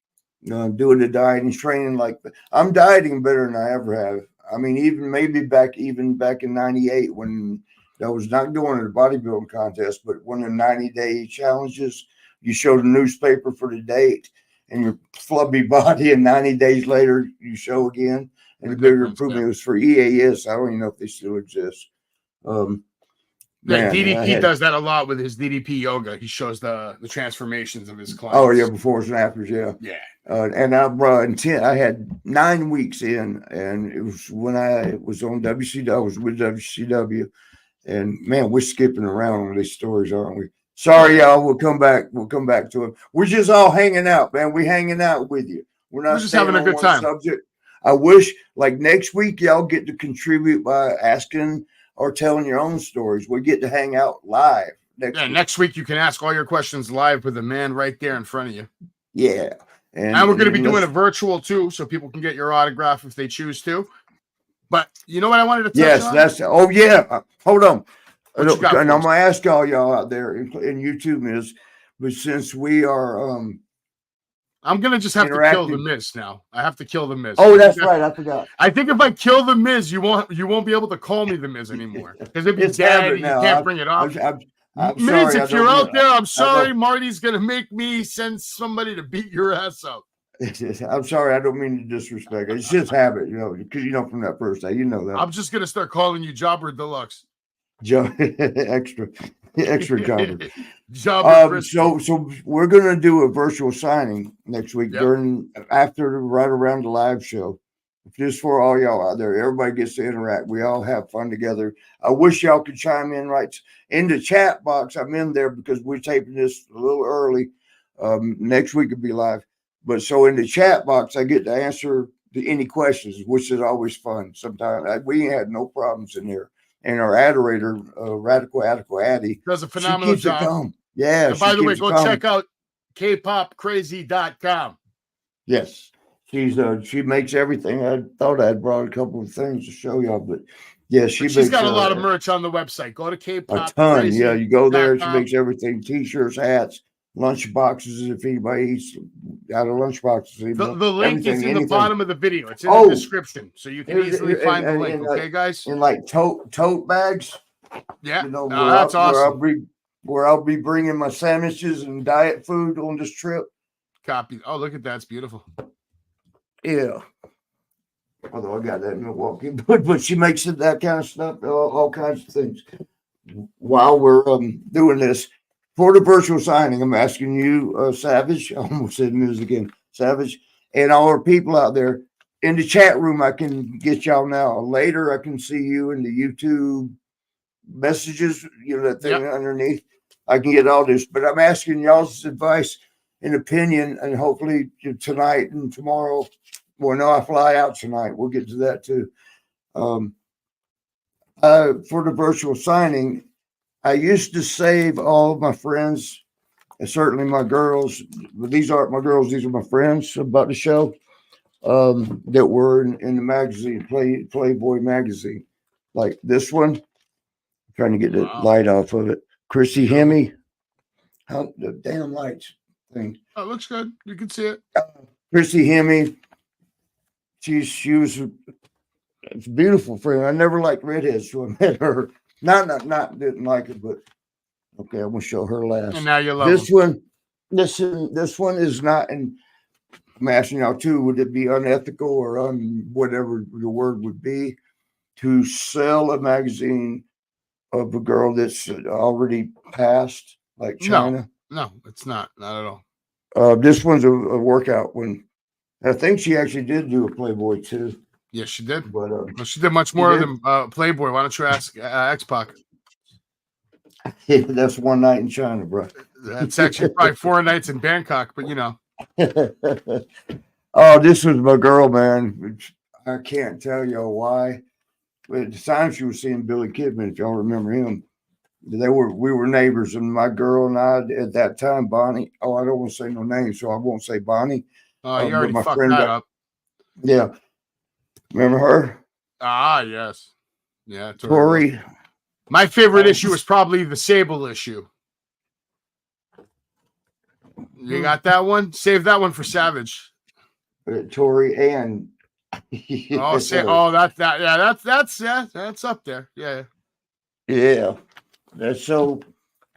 doing the dieting training, like I'm dieting better than I ever have. I mean, even back in 98 when I was not doing a bodybuilding contest, but one of the 90-day challenges, you show the newspaper for the date and your flubby body, and 90 days later you show again. And the bigger improvement was for EAS. I don't even know if they still exist. DDP does that a lot with his DDP yoga. He shows the transformations of his clients. Oh yeah, before and afters, yeah. And I had 9 weeks in, and it was when I was on WCW. I was with WCW, and man, we're skipping around on these stories, aren't we? Sorry, y'all. We'll come back to it. We're just all hanging out, man. We're hanging out with you. We're just having a good time. Subject. I wish, like next week, y'all get to contribute by asking or telling your own stories. We get to hang out live next week. You can ask all your questions live with the man right there in front of you. Yeah. And we're going to be doing a virtual too, so people can get your autograph if they choose to. But you know what I wanted to touch on? Hold on. And I'm going to ask all y'all out there in YouTube but since we are I'm gonna just have to kill the interactive. Miz now. I have to kill the Miz. Oh, that's right. I forgot. I think if I kill the Miz, you won't be able to call me the Miz anymore because it'd be It's dead. habit You now. can't bring it up. I'm Miz, sorry, if you're out there, I'm sorry. Marty's gonna make me send somebody to beat your ass up. I'm sorry. I don't mean to disrespect. It's just habit, because from that first day, that. I'm just gonna start calling you Jobber Deluxe. extra jobber. Jobber. So we're gonna do a virtual signing next week Yep. right around the live show. Just for all y'all out there, everybody gets to interact. We all have fun together. I wish y'all could chime in right in the chat box. I'm in there because we're taping this a little early. Next week will be live, but so in the chat box, I get to answer any questions, which is always fun. Sometimes we ain't had no problems in there. And our adorator, Radical Addie, does a phenomenal job. Yeah. And by the way, go check out kpopcrazy.com. Yes. She makes everything. I thought I'd brought a couple of things to show y'all, but yeah, she's got a lot of merch on the website. Go to kpop. A ton. Yeah, you go there. She makes everything: t-shirts, hats, lunch boxes. If anybody eats out of lunch boxes, the link is in the bottom of the video. It's in the description, so you can easily find the link. Okay, guys. In like tote bags. Yeah, that's awesome. Where I'll be bringing my sandwiches and diet food on this trip. Copy. Oh, look at that! It's beautiful. Yeah. Although I got that in Milwaukee, but she makes it that kind of stuff, all kinds of things. While we're doing this for the virtual signing, I'm asking you, Savage. I almost said news again, Savage, and all our people out there in the chat room. I can get y'all now. Later, I can see you in the YouTube messages. That thing underneath. I can get all this, but I'm asking y'all's advice and opinion, and hopefully tonight and tomorrow. Well, no, I fly out tonight. We'll get to that too. For the virtual signing, I used to save all of my friends, and certainly my girls. But these aren't my girls; these are my friends about the show that were in the magazine, Playboy magazine, like this one. I'm trying to get the light off of it. Chrissy Hemme, how the damn lights thing. Oh, it looks good. You can see it. Chrissy Hemme. She was a beautiful friend. I never liked redheads, so I met her. Not didn't like it, but okay, I'm gonna show her last. And now you love this them. This one is not. And I'm asking y'all too. Would it be unethical or whatever the word would be to sell a magazine of a girl that's already passed, like China? No, it's not. Not at all. This one's a workout one. I think she actually did do a Playboy too. Yes, she did. But she did much more than Playboy. Why don't you ask X-Pac? Yeah, that's one night in China, bro. That's actually probably 4 nights in Bangkok, but Oh, this was my girl, man. I can't tell y'all why. But at the time she was seeing Billy Kidman, if y'all remember him. We were neighbors, and my girl and I at that time, Bonnie. Oh, I don't want to say no names, so I won't say Bonnie. Oh, you already fucked that up. Yeah. Remember her? Ah, yes. Yeah. Tori. My favorite issue was probably the Sable issue. You got that one? Save that one for Savage. Tori and that's up there. Yeah. Yeah. That's so.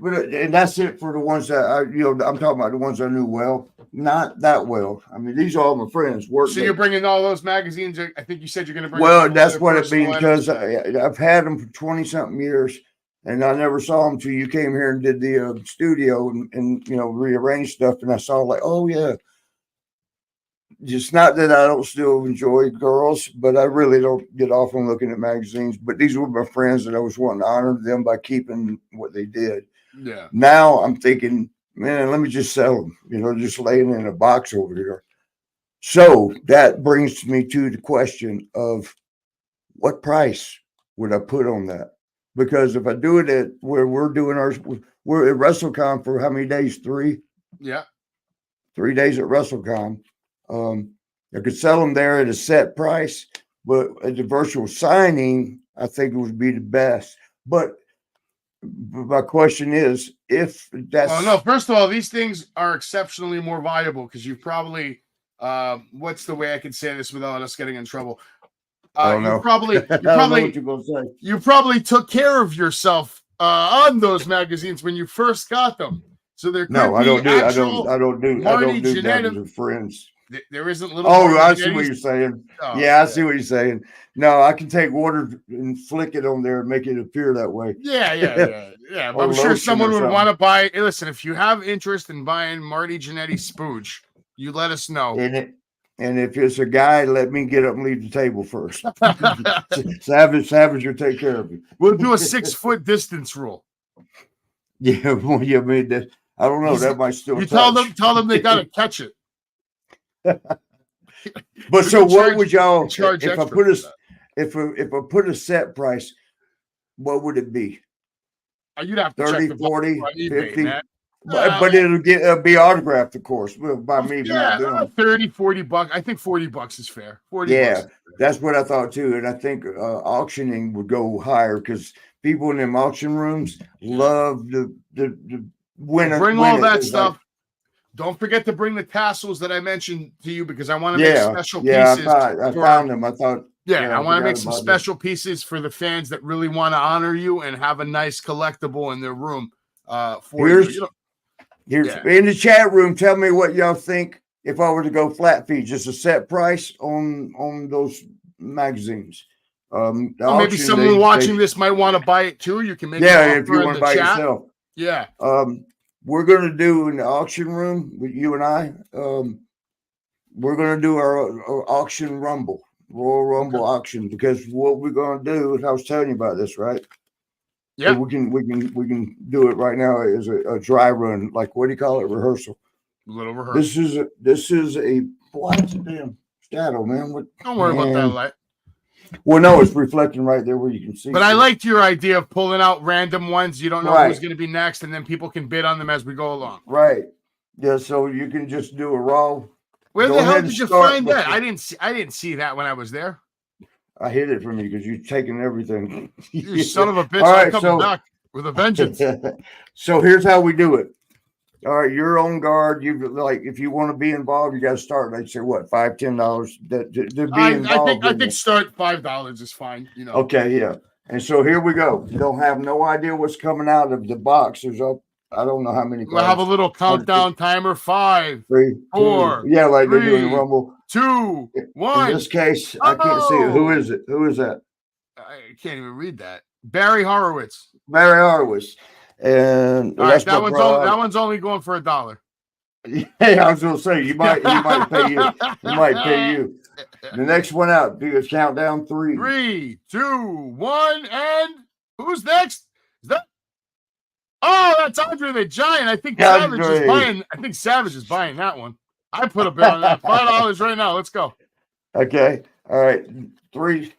And that's it for the ones that I'm talking about the ones I knew well, not that well. I mean, these are all my friends. So you're bringing all those magazines. I think you said you're going to bring. Well, that's what it means because I've had them for 20-something years, and I never saw them till you came here and did the studio and rearranged stuff, and I saw like, oh yeah. Just not that I don't still enjoy girls, but I really don't get off on looking at magazines. But these were my friends, and I was wanting to honor them by keeping what they did. Yeah. Now I'm thinking, man, let me just sell them, just laying in a box over here. So that brings me to the question of what price would I put on that? Because if I do it at where we're doing ours, we're at WrestleCon for how many days? 3? Yeah. 3 days at WrestleCon. I could sell them there at a set price, but at the virtual signing, I think it would be the best. But my question is, if that's well, no. First of all, these things are exceptionally more valuable because you probably, what's the way I can say this without us getting in trouble? I don't know. You probably, I don't know what you're gonna say. you probably took care of yourself on those magazines when you first got them. So there could No, I be don't do. I actual don't do Marty that Jannetty. with friends. There isn't little. Oh, Marty I see what Jannetty's- you're saying. Oh, Yeah, I see what you're saying. No, I can take water and flick it on there and make it appear that way. Yeah. But Or I'm sure lotion someone or would something. want to buy. Hey, listen, if you have interest in buying Marty Jannetty spooge, you let us know. And if it's a guy, let me get up and leave the table first. Savage will take care of you. We'll do a 6-foot distance rule. Yeah, well, I mean, that, I don't know. That might still. You touch. tell them they gotta catch it. But We so, can what charge- would y'all charge if I extra put a for that. if I put a set price? What would it be? You'd have to 30, check the 40, on eBay, 50? man. But it'll be autographed, of course, by me. Yeah, not them. 30, 40 bucks. I think 40 bucks is fair. 40 Yeah, bucks. that's what I thought too, and I think auctioning would go higher because people in them auction rooms love the winner. Bring all that It's stuff. like, Don't forget to bring the tassels that I mentioned to you because I want to make yeah, special yeah. pieces. I found them. I thought. Yeah, I want to forgot make some about special pieces for the fans that really want to honor you and have a nice collectible in their room for you. Here's You know, here's yeah. in the chat room. Tell me what y'all think if I were to go flat fee, just a set price on those magazines. Well, maybe auction, someone watching this might want to buy it too. You can make Yeah, an if you offer in want to the buy chat. yourself. Yeah. We're going to do in the auction room with you and I. We're going to do our auction rumble, Royal Rumble auction, because what we're going to do, and I was telling you about this, right? Yeah. So we can do it right now as a dry run, like what do you call it? Rehearsal. Little rehearsal. This is a what's a damn shadow, man. What, Don't worry about that man. light. Well, no, it's reflecting right there where you can see. But I it. liked your idea of pulling out random ones. You don't know Right. who's going to be next, and then people can bid on them as we go along. Right. Yeah, so you can just do a raw. Where Go the hell ahead did and you start find with that? the- I didn't see that when I was there. I hid it from you because you're taking everything. You son of a bitch! All I'm right, coming so- back with a vengeance. So here's how we do it. All right, you're on guard. You like if you want to be involved, you got to start. Like say what $5-10 to be involved. I think start $5 is fine. You know. Okay, yeah. And so here we go. You don't have no idea what's coming out of the box. There's up. I don't know how many. We'll have a cards. little countdown timer. 5, 3, 4, 2. Yeah, like they do in the 3, Rumble. 2, 1. In this case, I can't see it. Who is it? Who is that? I can't even read that. Barry Horowitz. Barry Horowitz. And All right, that's that my that one's only going for $1. Hey, I was gonna say he might pay you. He might pay you. The next one out, do a countdown 3. 3, 2, 1, and who's next? Is that? Oh, that's Andre the Giant. I think Savage is Andre. buying. I think Savage is buying that one. I put a bid on that. $5 right now. Let's go. Okay. All right. 3,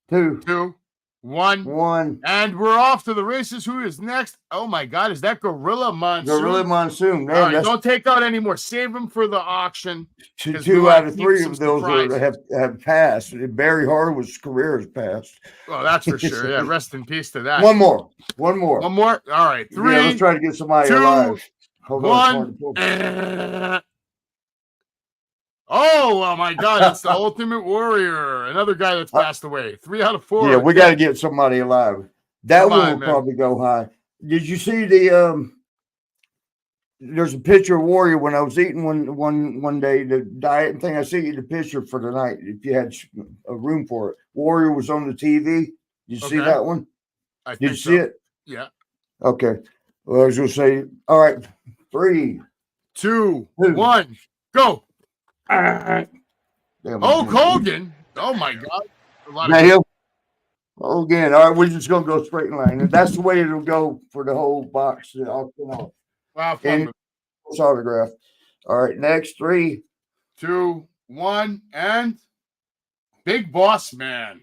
2, 2, 1. 1. And we're off to the races. Who is next? Oh my God, is that Gorilla Monsoon? Gorilla Monsoon. Man, All right, that's don't take out any more. Save them for the auction. 'cause we two wanna out of keep 3 some of those surprises. have passed. Barry Horowitz's career has passed. Well, that's for sure. Yeah, rest in peace to that. One more. One more. One more. All right, Yeah, 3, let's try to get somebody 2, alive. Hold on, 1. it's hard to pull. Oh my God, it's the Ultimate Warrior. Another guy that's passed away. 3 out of 4. Yeah, we got to get somebody alive. That Come one on, will man. probably go high. Did you see the there's a picture of Warrior when I was eating one day, the diet thing. I sent you the picture for tonight if you had a room for it. Warrior was on the TV. Did you see Okay. that one? I Did think you see so. it? Yeah. Okay. Well, I was gonna say, all right, 3, 2, 2. 1, go. Damn, Hulk Hogan. Oh my God. A lot of Damn. Oh, again. All right, we're just gonna go straight in line, and that's the way it'll go for the whole box. I'll come off. wow, And fun. it's autograph. All right, next 3. 2, 1, and Big Boss Man.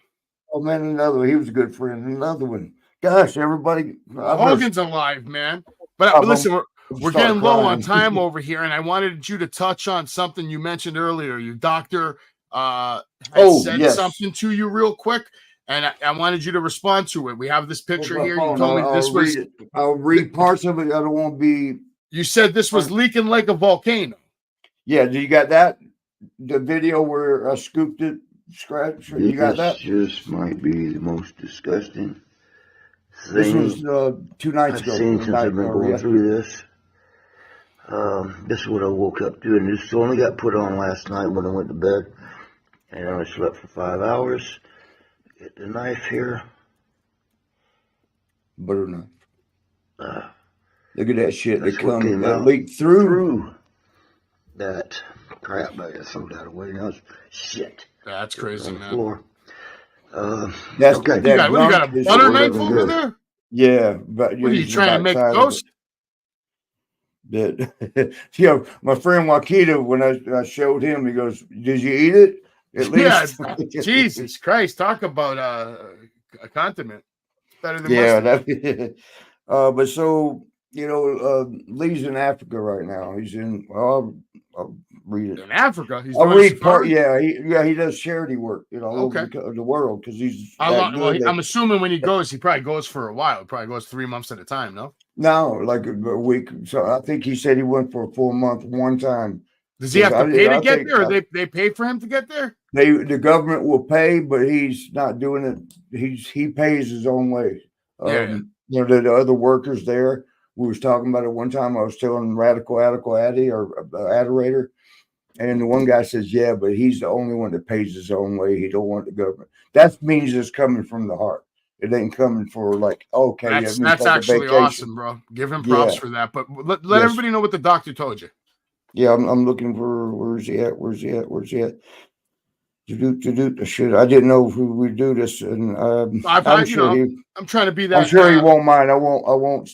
Oh man, another one. He was a good friend. Another one. Gosh, everybody. Hogan's alive, man. But I'm listen, we're start getting low on crying. time over here, and I wanted you to touch on something you mentioned earlier. Your doctor had said yes. something to you real quick, and I wanted you to respond to it. We have this picture here. You Phone. told me this I'll was. read it. I'll read parts of it. I don't want to be. You said this was leaking like a volcano. Yeah, do you got that? The video where I scooped it, scratch. You got that? This just might be the most disgusting This thing was 2 nights I've ago. seen since I've been going yesterday. through this. This is what I woke up to, and this only got put on last night when I went to bed, and I only slept for 5 hours. Get the knife here. Butter knife. Look at that shit. They That's what come came out leaked through. through that crap. I gotta throw that away now. Shit. That's crazy, On the man. floor. That's okay. that What, you got a gunk is- butter we're knife looking over good. there? Yeah, but What are you trying to make ghost? That my friend Wakita, when I showed him, he goes, "Did you eat it?" At least, Yeah, Jesus Christ! Talk about a condiment. It's better than yeah. mustard. But so Lee's in Africa right now. He's in. I'll read it. In Africa, he's I'll doing read part. safari? Yeah, he does charity work, all Okay. over the world because he's How that long, well, good. I'm assuming when he goes, he probably goes for a while. He probably goes 3 months at a time. No, No, like a week. So I think he said he went for a full month one time. does he have to I- pay to I get think- there, or they pay for him to get there? The government will pay, but he's not doing it. He pays his own way. Yeah. The other workers there. We was talking about it one time. I was telling Radical Addie or Adorator, and the one guy says, "Yeah, but he's the only one that pays his own way. He don't want the government." That means it's coming from the heart. It ain't coming for like, okay, That's let me take a actually vacation. awesome, bro. Give him props Yeah. for that. But let Yes. everybody know what the doctor told you. Yeah, I'm looking for where's he at? Shit, I didn't know who would do this, and I'm sure I'm trying to be that. I'm sure he won't mind. I won't.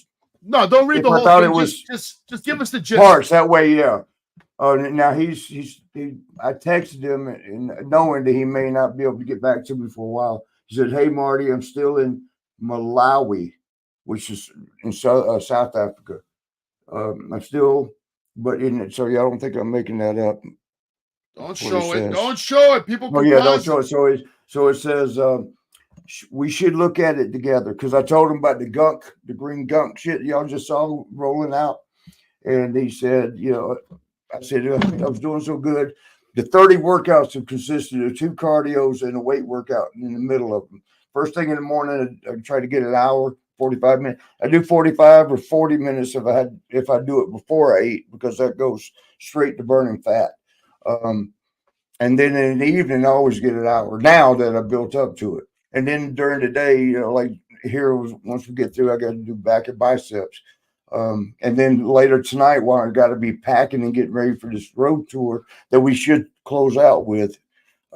No, don't read If the I whole thought thing. it was Just give us the gist. Parts that way, yeah. Now I texted him and knowing that he may not be able to get back to me for a while. He said, "Hey Marty, I'm still in Malawi, which is in South Africa. I'm still, but so y'all don't think I'm making that up." Don't show it. Don't show it. People Oh can yeah, pause don't show it. So it says we should look at it together because I told him about the green gunk shit y'all just saw rolling out, and he said, I said I was doing so good. The 30 workouts have consisted of 2 cardios and a weight workout in the middle of them. First thing in the morning, I try to get an hour, 45 minutes. I do 45 or 40 minutes if I do it before I eat because that goes straight to burning fat. And then in the evening, I always get an hour now that I built up to it. And then during the day, like here, once we get through, I got to do back and biceps. And then later tonight, while I got to be packing and getting ready for this road tour that we should close out with.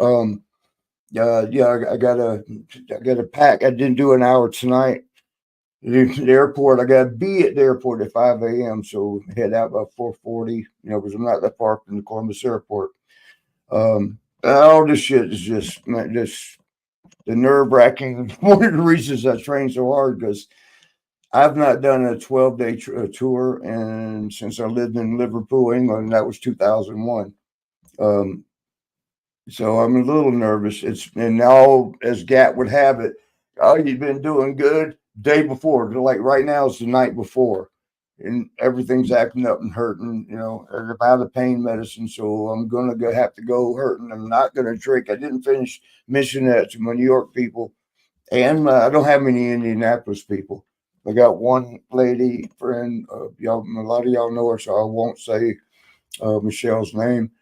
I gotta pack. I didn't do an hour tonight. The airport, I got to be at the airport at 5 a.m. So head out by 4:40, because I'm not that far from the Columbus airport. All this shit is just the nerve wracking. One of the reasons I train so hard because I've not done a 12-day tour, and since I lived in Liverpool, England, that was 2001. So I'm a little nervous. And now, as Gat would have it, oh, you've been doing good. Day before, like right now, it's the night before, and everything's acting up and hurting. I'm out of pain medicine, so I'm gonna have to go hurting. I'm not gonna drink. I didn't finish mentioning that to my New York people, and I don't have any Indianapolis people. I got one lady friend. A lot of y'all know her, so I won't say Michelle's name.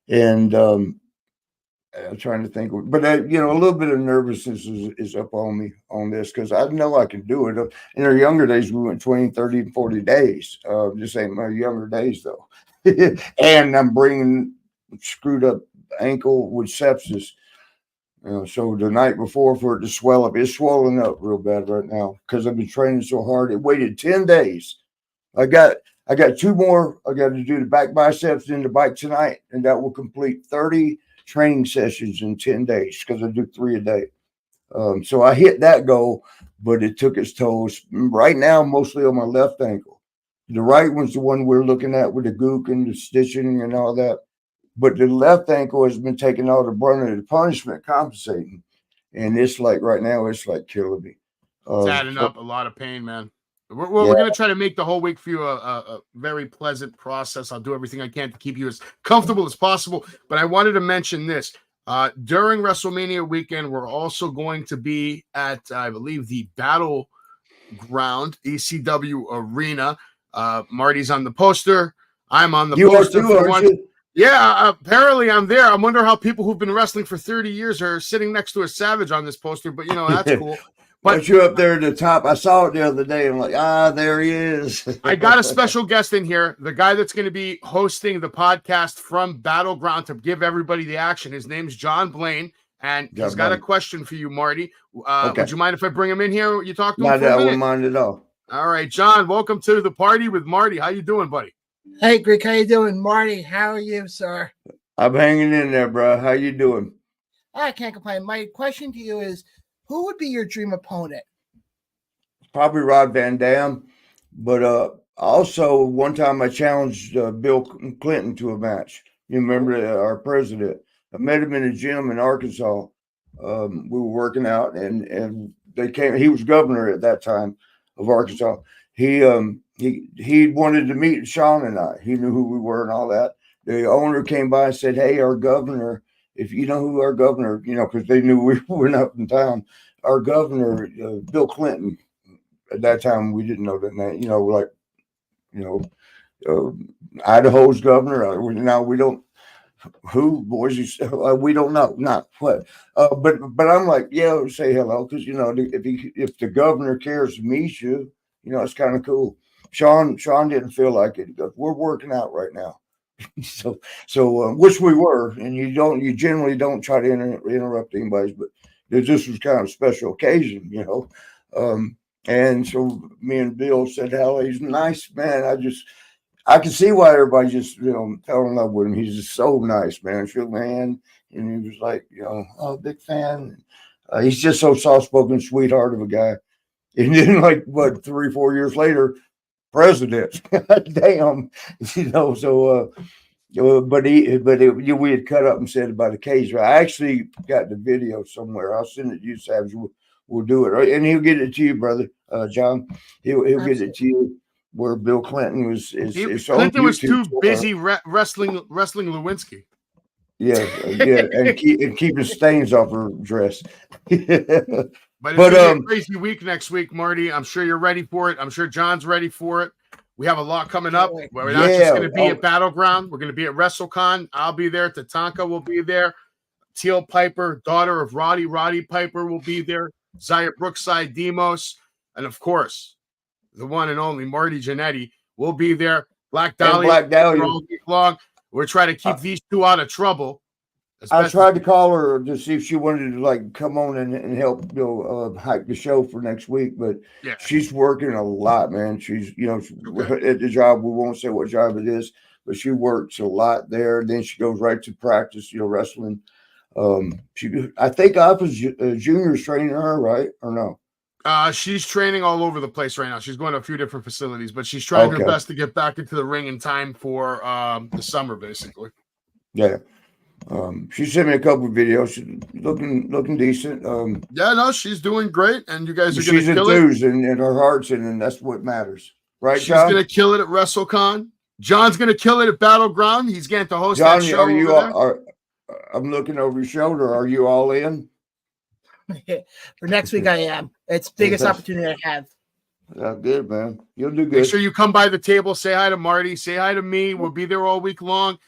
And I'm trying to think, but a little bit of nervousness is up on me on this because I know I can do it. In our younger days, we went 20, 30, 40 days. Just ain't my younger days though. And I'm bringing screwed up ankle with sepsis. So the night before for it to swell up, it's swollen up real bad right now because I've been training so hard. It waited 10 days. I got 2 more. I got to do the back biceps and the bike tonight, and that will complete 30 training sessions in 10 days because I do 3 a day. So I hit that goal, but it took its tolls. Right now, mostly on my left ankle. The right one's the one we're looking at with the gook and the stitching and all that. But the left ankle has been taking all the brunt of the punishment, compensating. and it's like right now it's like killing me. It's adding up a lot of pain, man. We're going to try to make the whole week for you a very pleasant process. I'll do everything I can to keep you as comfortable as possible. But I wanted to mention this. During WrestleMania weekend, we're also going to be at, I believe, the Battleground ECW Arena. Marty's on the poster. I'm on the poster. Yeah, apparently I'm there. I wonder how people who've been wrestling for 30 years are sitting next to a Savage on this poster, but that's cool. But you up there at the top, I saw it the other day. I'm like, there he is. I got a special guest in here, the guy that's going to be hosting the podcast from Battleground to give everybody the action. His name's John Blaine, and he's got a question for you, Marty. Okay. Would you mind if I bring him in here? You talk to him for a minute? I wouldn't mind at all. All right, John, welcome to the Party with Marty. How you doing, buddy? Hey, Greg, how you doing? Marty, how are you, sir? I'm hanging in there, bro. How you doing? I can't complain. My question to you is, who would be your dream opponent? Probably Rod Van Dam, but also one time I challenged Bill Clinton to a match. You remember our president? I met him in a gym in Arkansas. We were working out, and they came. He was governor at that time of Arkansas. He wanted to meet Sean and I. He knew who we were and all that. The owner came by and said, "Hey, our governor, if you know who our governor, because they knew we were not in town. Our governor, Bill Clinton." At that time, we didn't know that name. Idaho's governor. Now we don't. Who, boys? We don't know. Not what. But I'm like, yeah, say hello, because if the governor cares to meet you, it's kind of cool. Sean didn't feel like it. He goes, "We're working out right now." so which we were, and you generally don't try to interrupt anybody's, but this was kind of a special occasion, and so me and Bill said, "Hell, he's a nice man." I can see why everybody just fell in love with him. He's just so nice, man. Shook my hand, and he was like, big fan. He's just so soft-spoken, sweetheart of a guy. And then, 3-4 years later, president. Damn, So, we had cut up and said about a cage. I actually got the video somewhere. I'll send it to you, Savage. We'll do it, right? And he'll get it to you, brother, John. He'll get it to you. Where Bill Clinton was, Clinton was too busy wrestling Lewinsky. Yeah, and keeping stains off her dress. But it's a crazy week next week, Marty. I'm sure you're ready for it. I'm sure John's ready for it. We have a lot coming up. We're not just going to be at Battleground. We're going to be at Wrestlecon. I'll be there. Tatanka will be there. Teal Piper, daughter of Roddy Piper, will be there. Zaya Brookside, Demos, and of course, the one and only Marty Jannetty will be there. Black Dahlia all week long. We're trying to keep these two out of trouble. I tried to call her to see if she wanted to come on and help hype the show for next week, but she's working a lot, man. She's at the job. We won't say what job it is, but she works a lot there. Then she goes right to practice, wrestling. I think I was juniors training her, right? Or no? She's training all over the place right now. She's going to a few different facilities, but she's trying her best to get back into the ring in time for the summer, basically. Yeah. She sent me a couple of videos. She's looking decent. She's doing great, and you guys are going to kill it. She's enthused, and her heart's in, and that's what matters, right, John? She's going to kill it at WrestleCon. John's going to kill it at Battleground. He's getting to host that show. I'm looking over your shoulder. Are you all in? For next week, I am. It's the biggest opportunity I have. Good, man. You'll do good. Make sure you come by the table, say hi to Marty, say hi to me. We'll be there all week long.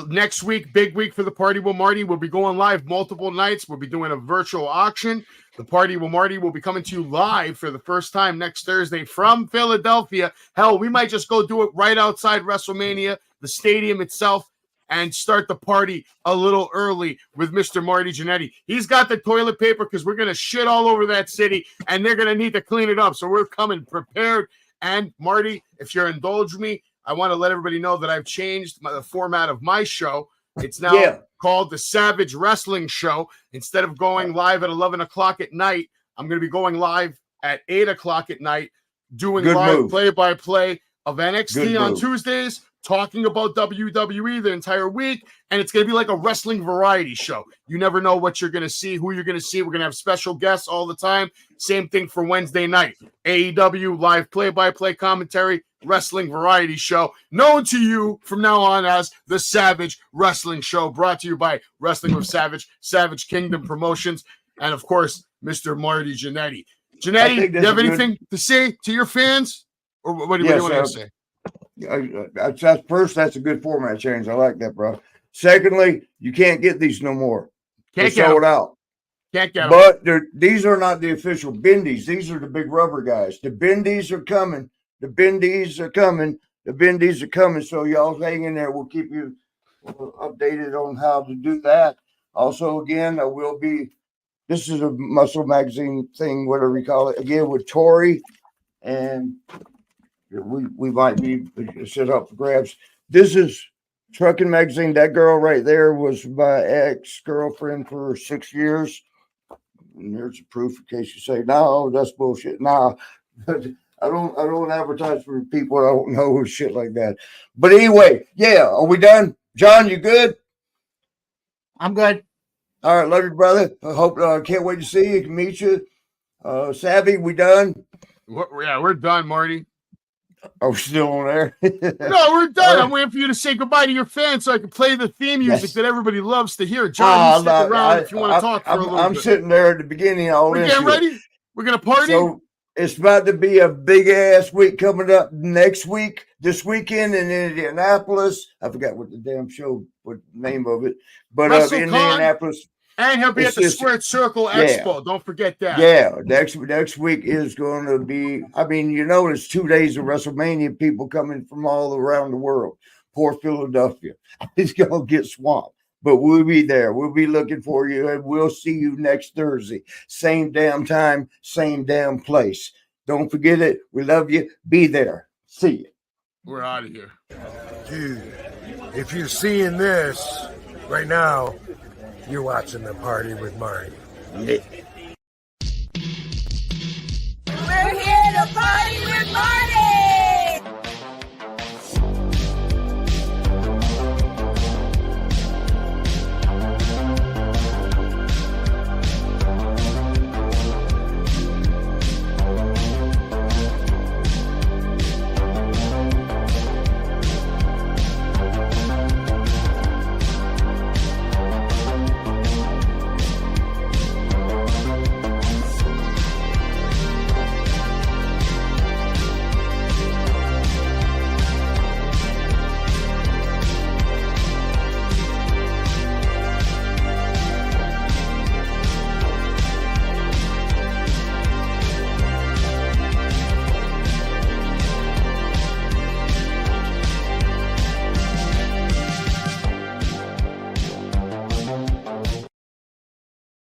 Next week, big week for the Party with Marty. We'll be going live multiple nights. We'll be doing a virtual auction. The Party with Marty will be coming to you live for the first time next Thursday from Philadelphia. Hell, we might just go do it right outside WrestleMania, the stadium itself, and start the party a little early with Mr. Marty Jannetty. He's got the toilet paper because we're going to shit all over that city, and they're going to need to clean it up. So we're coming prepared. And Marty, if you'll indulge me, I want to let everybody know that I've changed the format of my show. It's now called the Savage Wrestling Show. Instead of going live at 11 o'clock at night, I'm going to be going live at 8 o'clock at night, doing live play-by-play of NXT on Tuesdays, talking about WWE the entire week, and it's going to be like a wrestling variety show. You never know what you're going to see, who you're going to see. We're going to have special guests all the time. Same thing for Wednesday night. AEW live play-by-play commentary, wrestling variety show, known to you from now on as the Savage Wrestling Show, brought to you by Wrestling with Savage, Savage Kingdom Promotions, and of course, Mr. Marty Jannetty. Jannetty, do you have anything to say to your fans? Or what do you want to say? That's a good format change. I like that, bro. Secondly, you can't get these no more. Can't They're sold out. Can't get them. But these are not the official bendies. These are the big rubber guys. The bendies are coming. The bendies are coming. The bendies are coming. So y'all hang in there. We'll keep you updated on how to do that. Also, again, I will be. This is a muscle magazine thing, whatever you call it. Again, with Tori, and we might be set up for grabs. This is Trucking Magazine. That girl right there was my ex-girlfriend for 6 years. And there's a proof in case you say, no, that's bullshit. Nah, I don't advertise for people I don't know or shit like that. But anyway, yeah, are we done? John, you good? I'm good. All right, love you, brother. I hope can't wait to see you, meet you. Savvy, we done? Yeah, we're done, Marty. Are we still on there? No, we're done. I'm waiting for you to say goodbye to your fans so I can play the theme music that everybody loves to hear. John, you stick around if you want to talk for a little bit. I'm sitting there at the beginning. We're getting ready. We're going to party. So it's about to be a big-ass week coming up next week, this weekend in Indianapolis. I forgot what the damn show, what the name of it. But Indianapolis. And he'll be at the Squared Circle Expo. Don't forget that. Yeah, next week is going to be, I mean, you know, it's 2 days of WrestleMania, people coming from all around the world. Poor Philadelphia. It's going to get swamped. But we'll be there. We'll be looking for you, and we'll see you next Thursday. Same damn time, same damn place. Don't forget it. We love you. Be there. See you. We're out of here. Dude, if you're seeing this right now, you're watching the Party with Marty. Yeah. We're here to party with Marty.